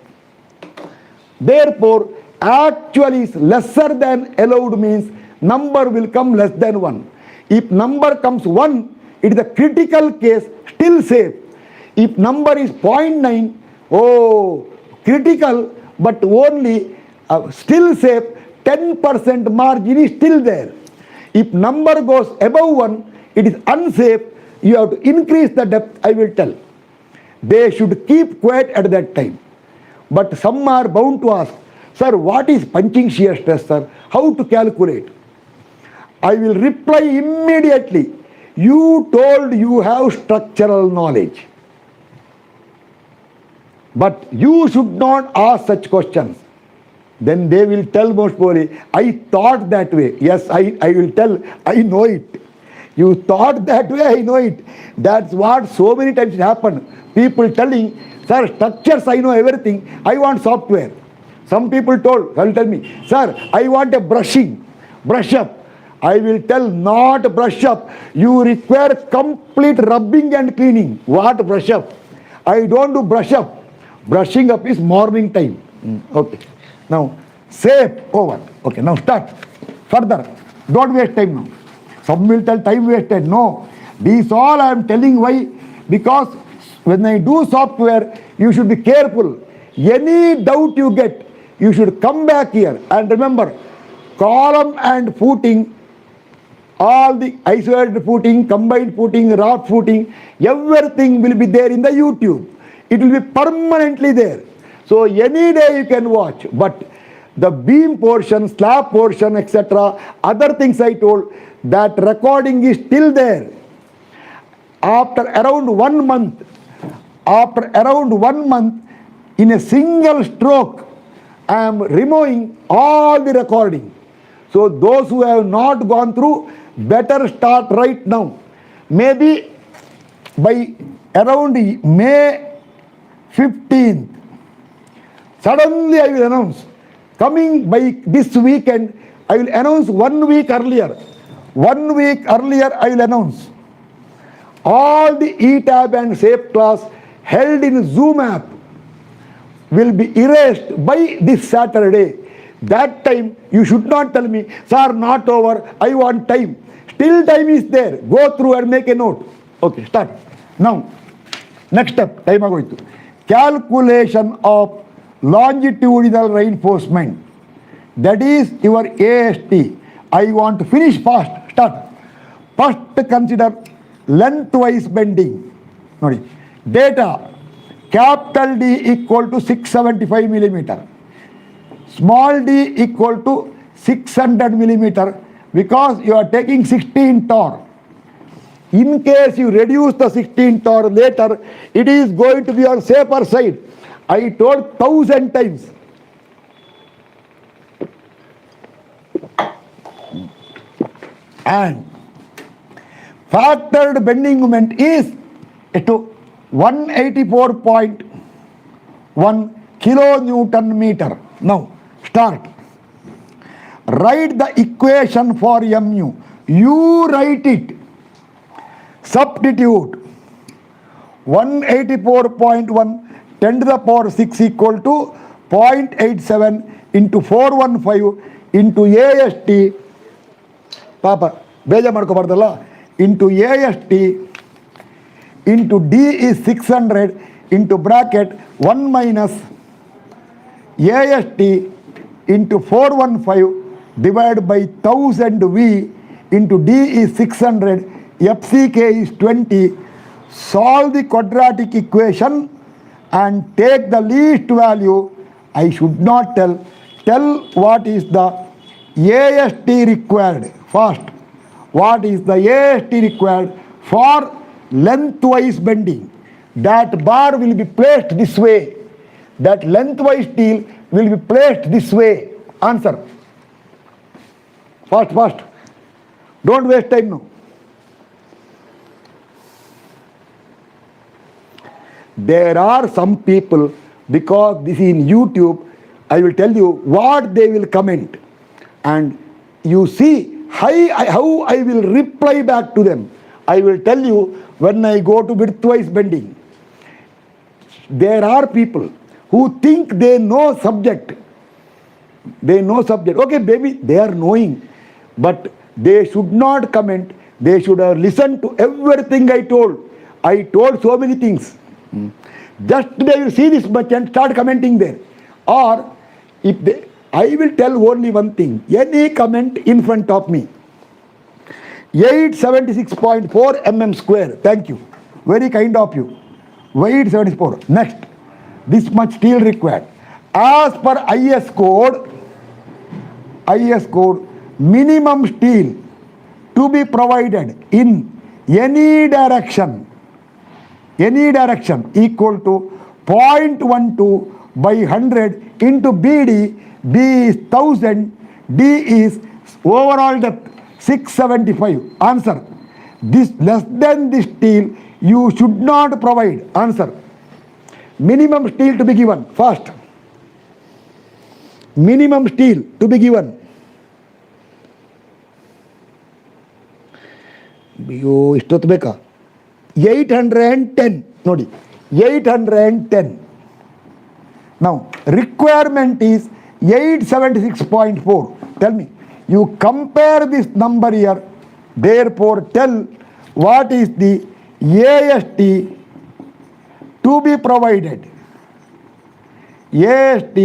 Therefore, actual is lesser than allowed means number will come less than 1. If number comes 1, it is a critical case, still safe. If number is 0.9, oh, critical, but only still safe, 10% margin is still there. If number goes above 1, it is unsafe. You have to increase the depth, I will tell. They should keep quiet at that time. But some are bound to ask, sir, what is punching shear stress, sir? How to calculate? I will reply immediately. You told you have structural knowledge. But you should not ask such questions. Then they will tell most probably, I thought that way. Yes, I will tell, I know it. You thought that way, I know it. That's what so many times it happened. People telling, sir, structures, I know everything. I want software. Some people will tell me, sir, I want a brush up. I will tell, not brush up. You require complete rubbing and cleaning. What brush up? I don't do brush up. Brushing up is morning time. Okay. Now, safe, over. Okay, now start. Further. Don't waste time now. Some will tell time wasted. No. These all I am telling why. Because when I do software, you should be careful. Any doubt you get, you should come back here. And remember, column and footing, all the isolated footing, combined footing, raft footing, everything will be there in the YouTube. It will be permanently there. So any day you can watch. But the beam portion, slab portion, etc., other things I told, that recording is still there. After around 1 month, in a single stroke, I am removing all the recording. So those who have not gone through, better start right now. Maybe by around May 15th, suddenly I will announce. Coming by this weekend, I will announce 1 week earlier. 1 week earlier, I will announce. All the ETABS&SAFE class held in Zoom app will be erased by this Saturday. That time, you should not tell me, sir, not over, I want time. Still time is there. Go through and make a note. Okay, start. Now, next step, time agoitu. Calculation of longitudinal reinforcement. That is your AST. I want to finish fast. Start. First consider lengthwise bending. Nodi. Data. Capital D equal to 675 millimeter. Small d equal to 600 millimeter because you are taking 16 torr. In case you reduce the 16 torr later, it is going to be on safer side. I told 1000 times. And factored bending moment is to 184.5 1 kilonewton meter. Now start. Write the equation for mu. You write it. Substitute 184.1 10 to the power 6 equal to 0.87 into 415 into AST. Papa, ಬೇಜ ಮಾಡ್ಕೋಬಾರ್ದಲ್ಲ, into AST into D is 600 into bracket 1 minus AST into 415 divided by 1000 V into D is 600, FCK is 20. Solve the quadratic equation and take the least value. I should not tell. Tell what is the AST required. First, what is the AST required for lengthwise bending? That bar will be placed this way. That lengthwise steel will be placed this way. Answer. Fast. Don't waste time now. There are some people, because this is in YouTube, I will tell you what they will comment, and you see how I will reply back to them. I will tell you when I go to widthwise bending. There are people who think they know subject. Okay, baby, they are knowing, but they should not comment. They should have listened to everything I told. I told so many things. Just they will see this much and start commenting there. Or if they, I will tell only one thing. Any comment in front of me. 876.4 mm square. Thank you. Very kind of you. 874. Next. This much steel required. As per IS code, minimum steel to be provided in any direction equal to 0.12 by 100 into BD. B is 1000, D is overall depth 675. Answer. This less than this steel you should not provide. Answer. Minimum steel to be given. First, minimum steel to be given. ಇಷ್ಟೊತ್ತು ಬೇಕಾ? 810 ನೋಡಿ, 810. Now requirement is 876.4. Tell me, you compare this number here, therefore tell what is the AST to be provided. AST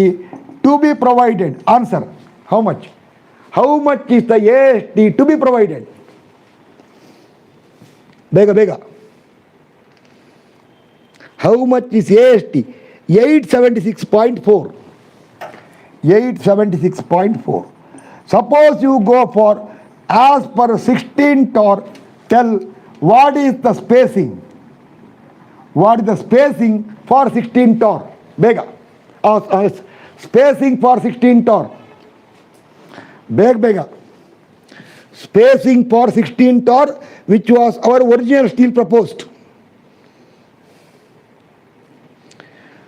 to be provided. Answer. How much? How much is the AST to be provided? Bega. How much is AST? 876.4. 876.4. Suppose you go for as per 16 torque, tell what is the spacing. What is the spacing for 16 torque? Bega. Spacing for 16 torque. Bega. Spacing for 16 torque, which was our original steel proposed.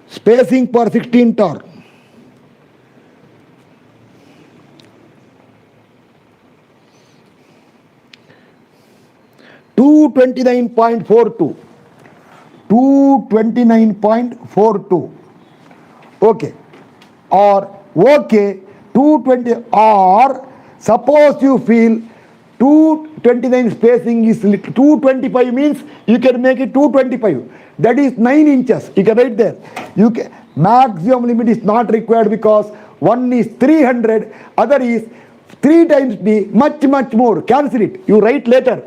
Spacing for 16 torque. 229.42. 229.42. Okay. Or okay, 220. Or suppose you feel 229 spacing is 225 means you can make it 225. That is 9 inches. You can write there. You can, maximum limit is not required because one is 300, other is 3 times D, much more. Cancel it. You write later.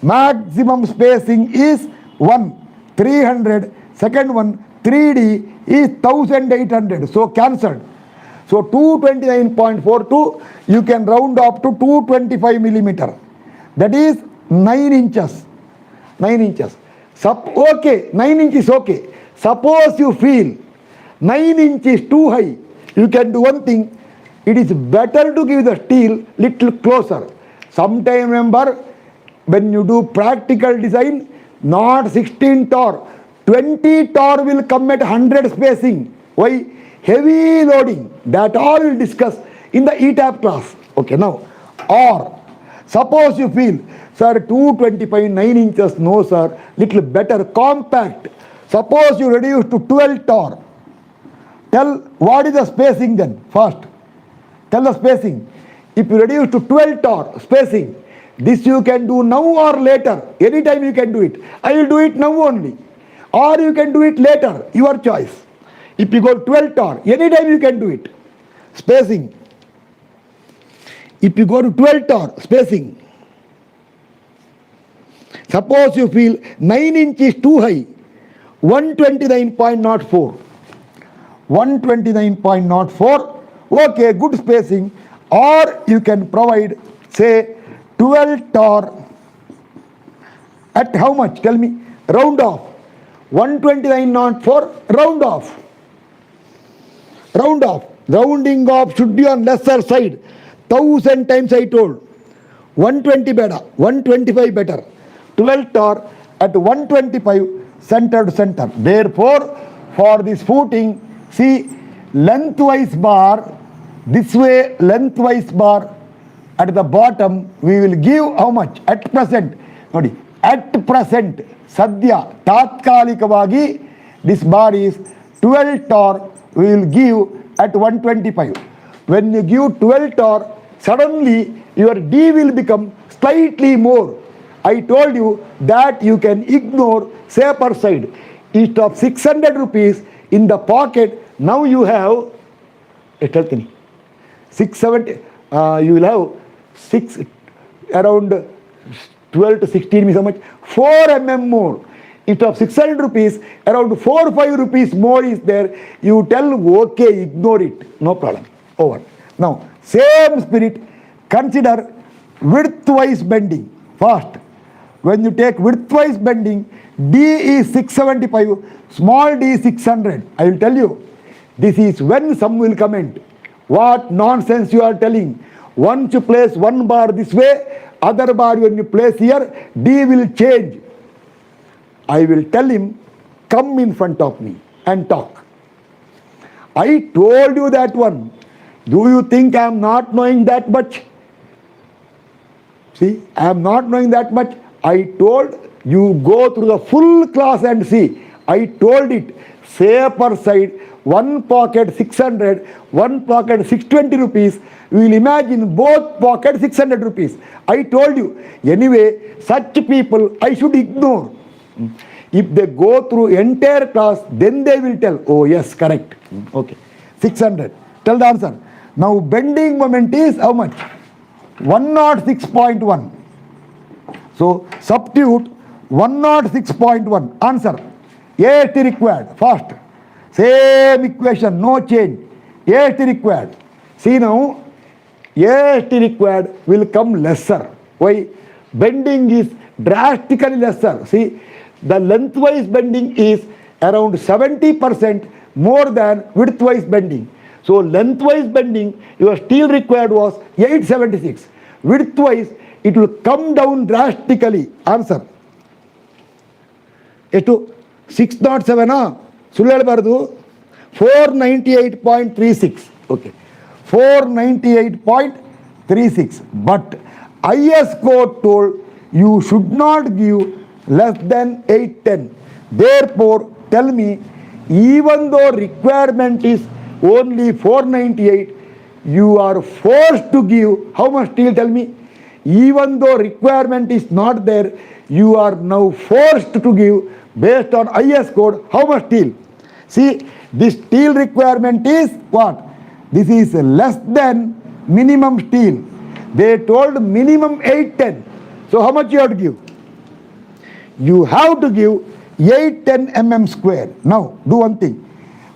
Maximum spacing is 1, 300. Second one, 3D is 1800. So cancelled. So 229.42, you can round up to 225 millimeter. That is 9 inches. 9 inches. Okay, 9 inches okay. Suppose you feel 9 inches too high, you can do one thing. It is better to give the steel little closer. Sometime remember, when you do practical design, not 16 torque, 20 torque will come at 100 spacing. Why? Heavy loading. That all we'll discuss in the ETABS class. Okay, now, or suppose you feel, sir, 225 9 inches, no sir, little better, compact. Suppose you reduce to 12 torr. Tell what is the spacing then, first. Tell the spacing. If you reduce to 12 torr spacing, this you can do now or later. Anytime you can do it. I will do it now only. Or you can do it later, your choice. If you go 12 torr, anytime you can do it. Spacing. If you go to 12 torr, spacing. Suppose you feel 9 inches too high, 129.04. 129.04. Okay, good spacing. Or you can provide, say, 12 torr at how much? Tell me. Round off. 129.04, round off. Round off. Rounding off should be on lesser side. 1000 times I told. 120 better. 125 better. 12 torr at 125 center to center. Therefore, for this footing, see, lengthwise bar, this way lengthwise bar, at the bottom we will give how much? At present, nodi, at present, sadhya, tatkalikavagi, this bar is 12 torr, we will give at 125. When you give 12 torr, suddenly your D will become slightly more. I told you that you can ignore safer side. Instead of 600 rupees in the pocket, now you have 670. You will have around 12 to 16 means how much? 4 mm more. Instead of 600 rupees, around 4 or 5 rupees more is there. You tell okay, ignore it, no problem. Over. Now, same spirit, consider widthwise bending. First, when you take widthwise bending, D is 675, small d is 600. I will tell you, this is when some will comment, what nonsense you are telling. Once you place one bar this way, other bar when you place here, D will change. I will tell him, come in front of me and talk. I told you that one. Do you think I am not knowing that much? See, I am not knowing that much. I told you go through the full class and see. I told it, safer side, one pocket 600, one pocket 620 rupees. We will imagine both pocket 600 rupees. I told you. Anyway, such people I should ignore. If they go through entire class, then they will tell, oh yes, correct. Okay, 600. Tell the answer. Now bending moment is how much? 106.1. So substitute 106.1. Answer. AST required. First. Same equation, no change. AST required. See now, AST required will come lesser. Why? Bending is drastically lesser. See, the lengthwise bending is around 70% more than widthwise bending. So lengthwise bending, your steel required was 876. Widthwise, it will come down drastically. Answer. Estu 607 Sulelbardu 498.36. Okay. 498.36. But IS code told you should not give less than 810. Therefore, tell me, even though requirement is only 498, you are forced to give how much steel? Tell me. Even though requirement is not there, you are now forced to give based on IS code how much steel? See, this steel requirement is what? This is less than minimum steel. They told minimum 810. So how much you have to give? You have to give 810 mm square. Now do one thing.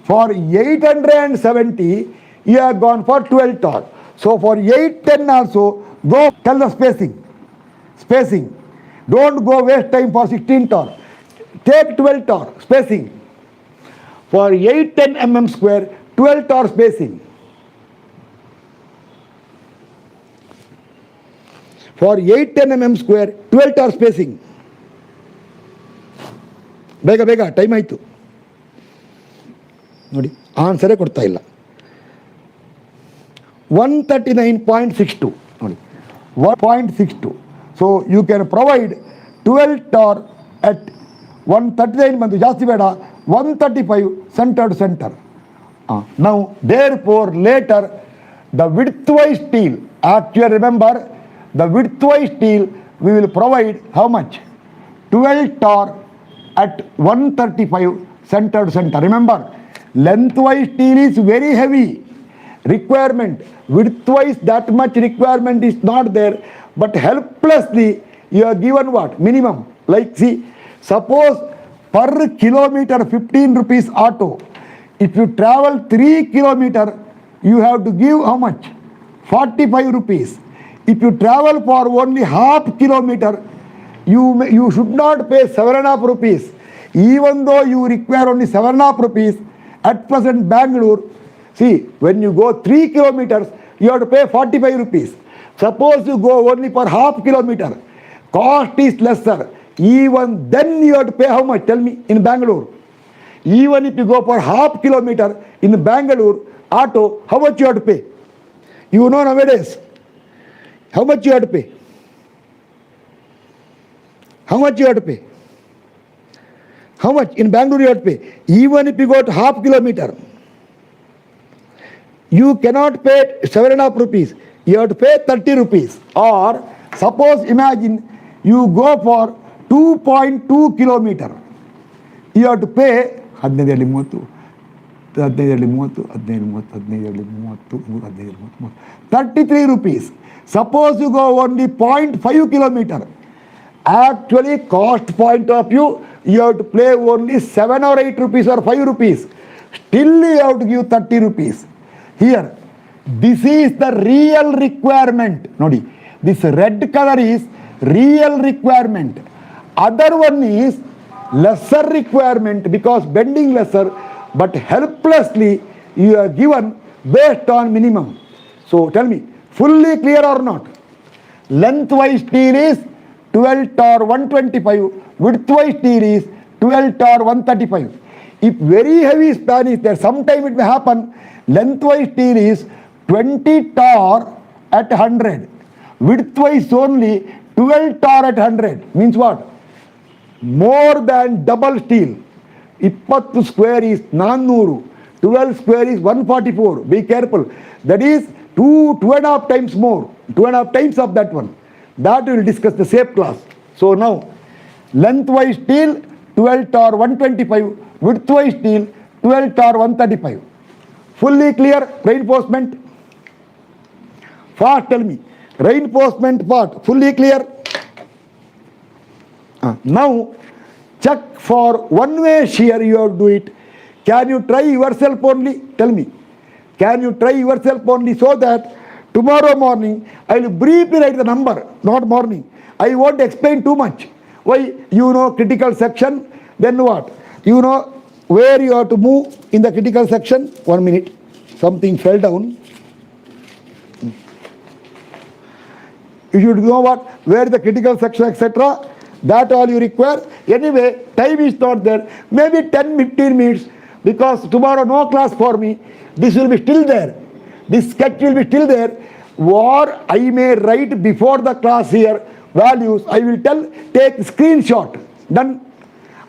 For 870, you have gone for 12 torr. So for 810 also, go tell the spacing. Spacing. Don't go waste time for 16 torr. Take 12 torr spacing. For 810 mm square, 12 torr spacing. For 810 mm square, 12 torr spacing. ಬೇಗ ಬೇಗ time ಆಯಿತು ನೋಡಿ. ಆನ್ಸರೇ ಕೊಡ್ತಾ ಇಲ್ಲ. 139.62 ನೋಡಿ, 1.62. So you can provide 12 tor at 139 ಬಂದು ಜಾಸ್ತಿ ಬೇಡ, 135 centre to centre. Now therefore later the widthwise steel, actually remember the widthwise steel we will provide how much? 12 tar at 135 center to center. Remember, lengthwise steel is very heavy requirement, widthwise that much requirement is not there, but helplessly you are given what? Minimum. Like see, suppose per kilometer 15 rupees auto. If you travel 3 kilometer, you have to give how much? 45 rupees. If you travel for only half kilometer, you should not pay 7.5 rupees. Even though you require only 7.5 rupees, at present Bangalore, see, when you go 3 kilometers, you have to pay 45 rupees. Suppose you go only for half kilometer, cost is lesser. Even then you have to pay how much? Tell me, in Bangalore. Even if you go for half kilometer in Bangalore, auto, how much you have to pay? You know nowadays, how much you have to pay? How much you have to pay? How much in Bangalore you have to pay? Even if you go to half kilometer, you cannot pay 7.5 rupees. You have to pay 30 rupees. Or suppose imagine you go for 2.2 kilometer. You have to pay 33 rupees. Suppose you go only 0.5 kilometer. Actually, cost point of view, you have to pay only 7 or 8 rupees or 5 rupees. Still you have to give 30 rupees. Here, this is the real requirement. Nodi, this red color is real requirement. Other one is lesser requirement because bending lesser, but helplessly you are given based on minimum. So tell me, fully clear or not? Lengthwise steel is 12 tar 125, widthwise steel is 12 tar 135. If very heavy span is there, sometime it may happen, lengthwise steel is 20 tar at 100, widthwise only 12 tar at 100. Means what? More than double steel. 20 square is 400, 12 square is 144. Be careful. That is 2.5 times more, 2.5 times of that one. That we will discuss the SAFE class. So now, lengthwise steel 12 tar 125, widthwise steel 12 tar 135. Fully clear? Reinforcement? Fast tell me. Reinforcement part, fully clear? Now, check for one-way shear, you have to do it. Can you try yourself only? Tell me. Can you try yourself only so that tomorrow morning I will briefly write the number, not morning. I won't explain too much. Why? You know critical section, then what? You know where you have to move in the critical section. 1 minute. Something fell down. You should know what? Where the critical section, etc. That all you require. Anyway, time is not there. Maybe 10-15 minutes because tomorrow no class for me. This will be still there. This sketch will be still there. Or I may write before the class here values. I will tell, take screenshot. Done.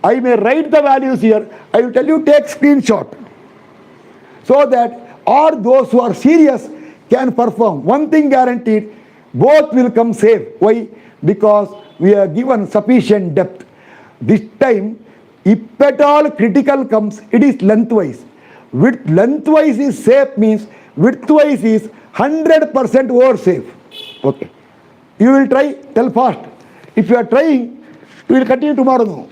I may write the values here. I will tell you, take screenshot. So that all those who are serious can perform. One thing guaranteed, both will come safe. Why? Because we are given sufficient depth. This time, if at all critical comes, it is lengthwise. With lengthwise is safe means widthwise is 100% over safe. Okay. You will try, tell fast. If you are trying, we will continue tomorrow now.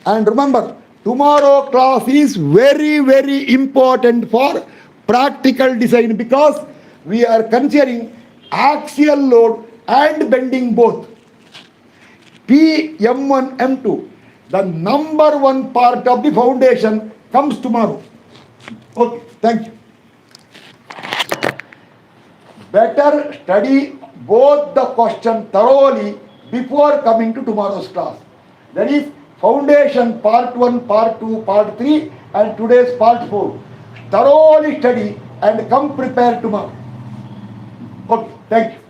And remember, tomorrow class is very, very important for practical design because we are considering axial load and bending both. PM1, M2, the number one part of the foundation comes tomorrow. Okay, thank you. Better study both the question thoroughly before coming to tomorrow's class. That is foundation part 1, part 2, part 3 and today's part 4. thoroughly study and come prepared tomorrow. Okay, thank you.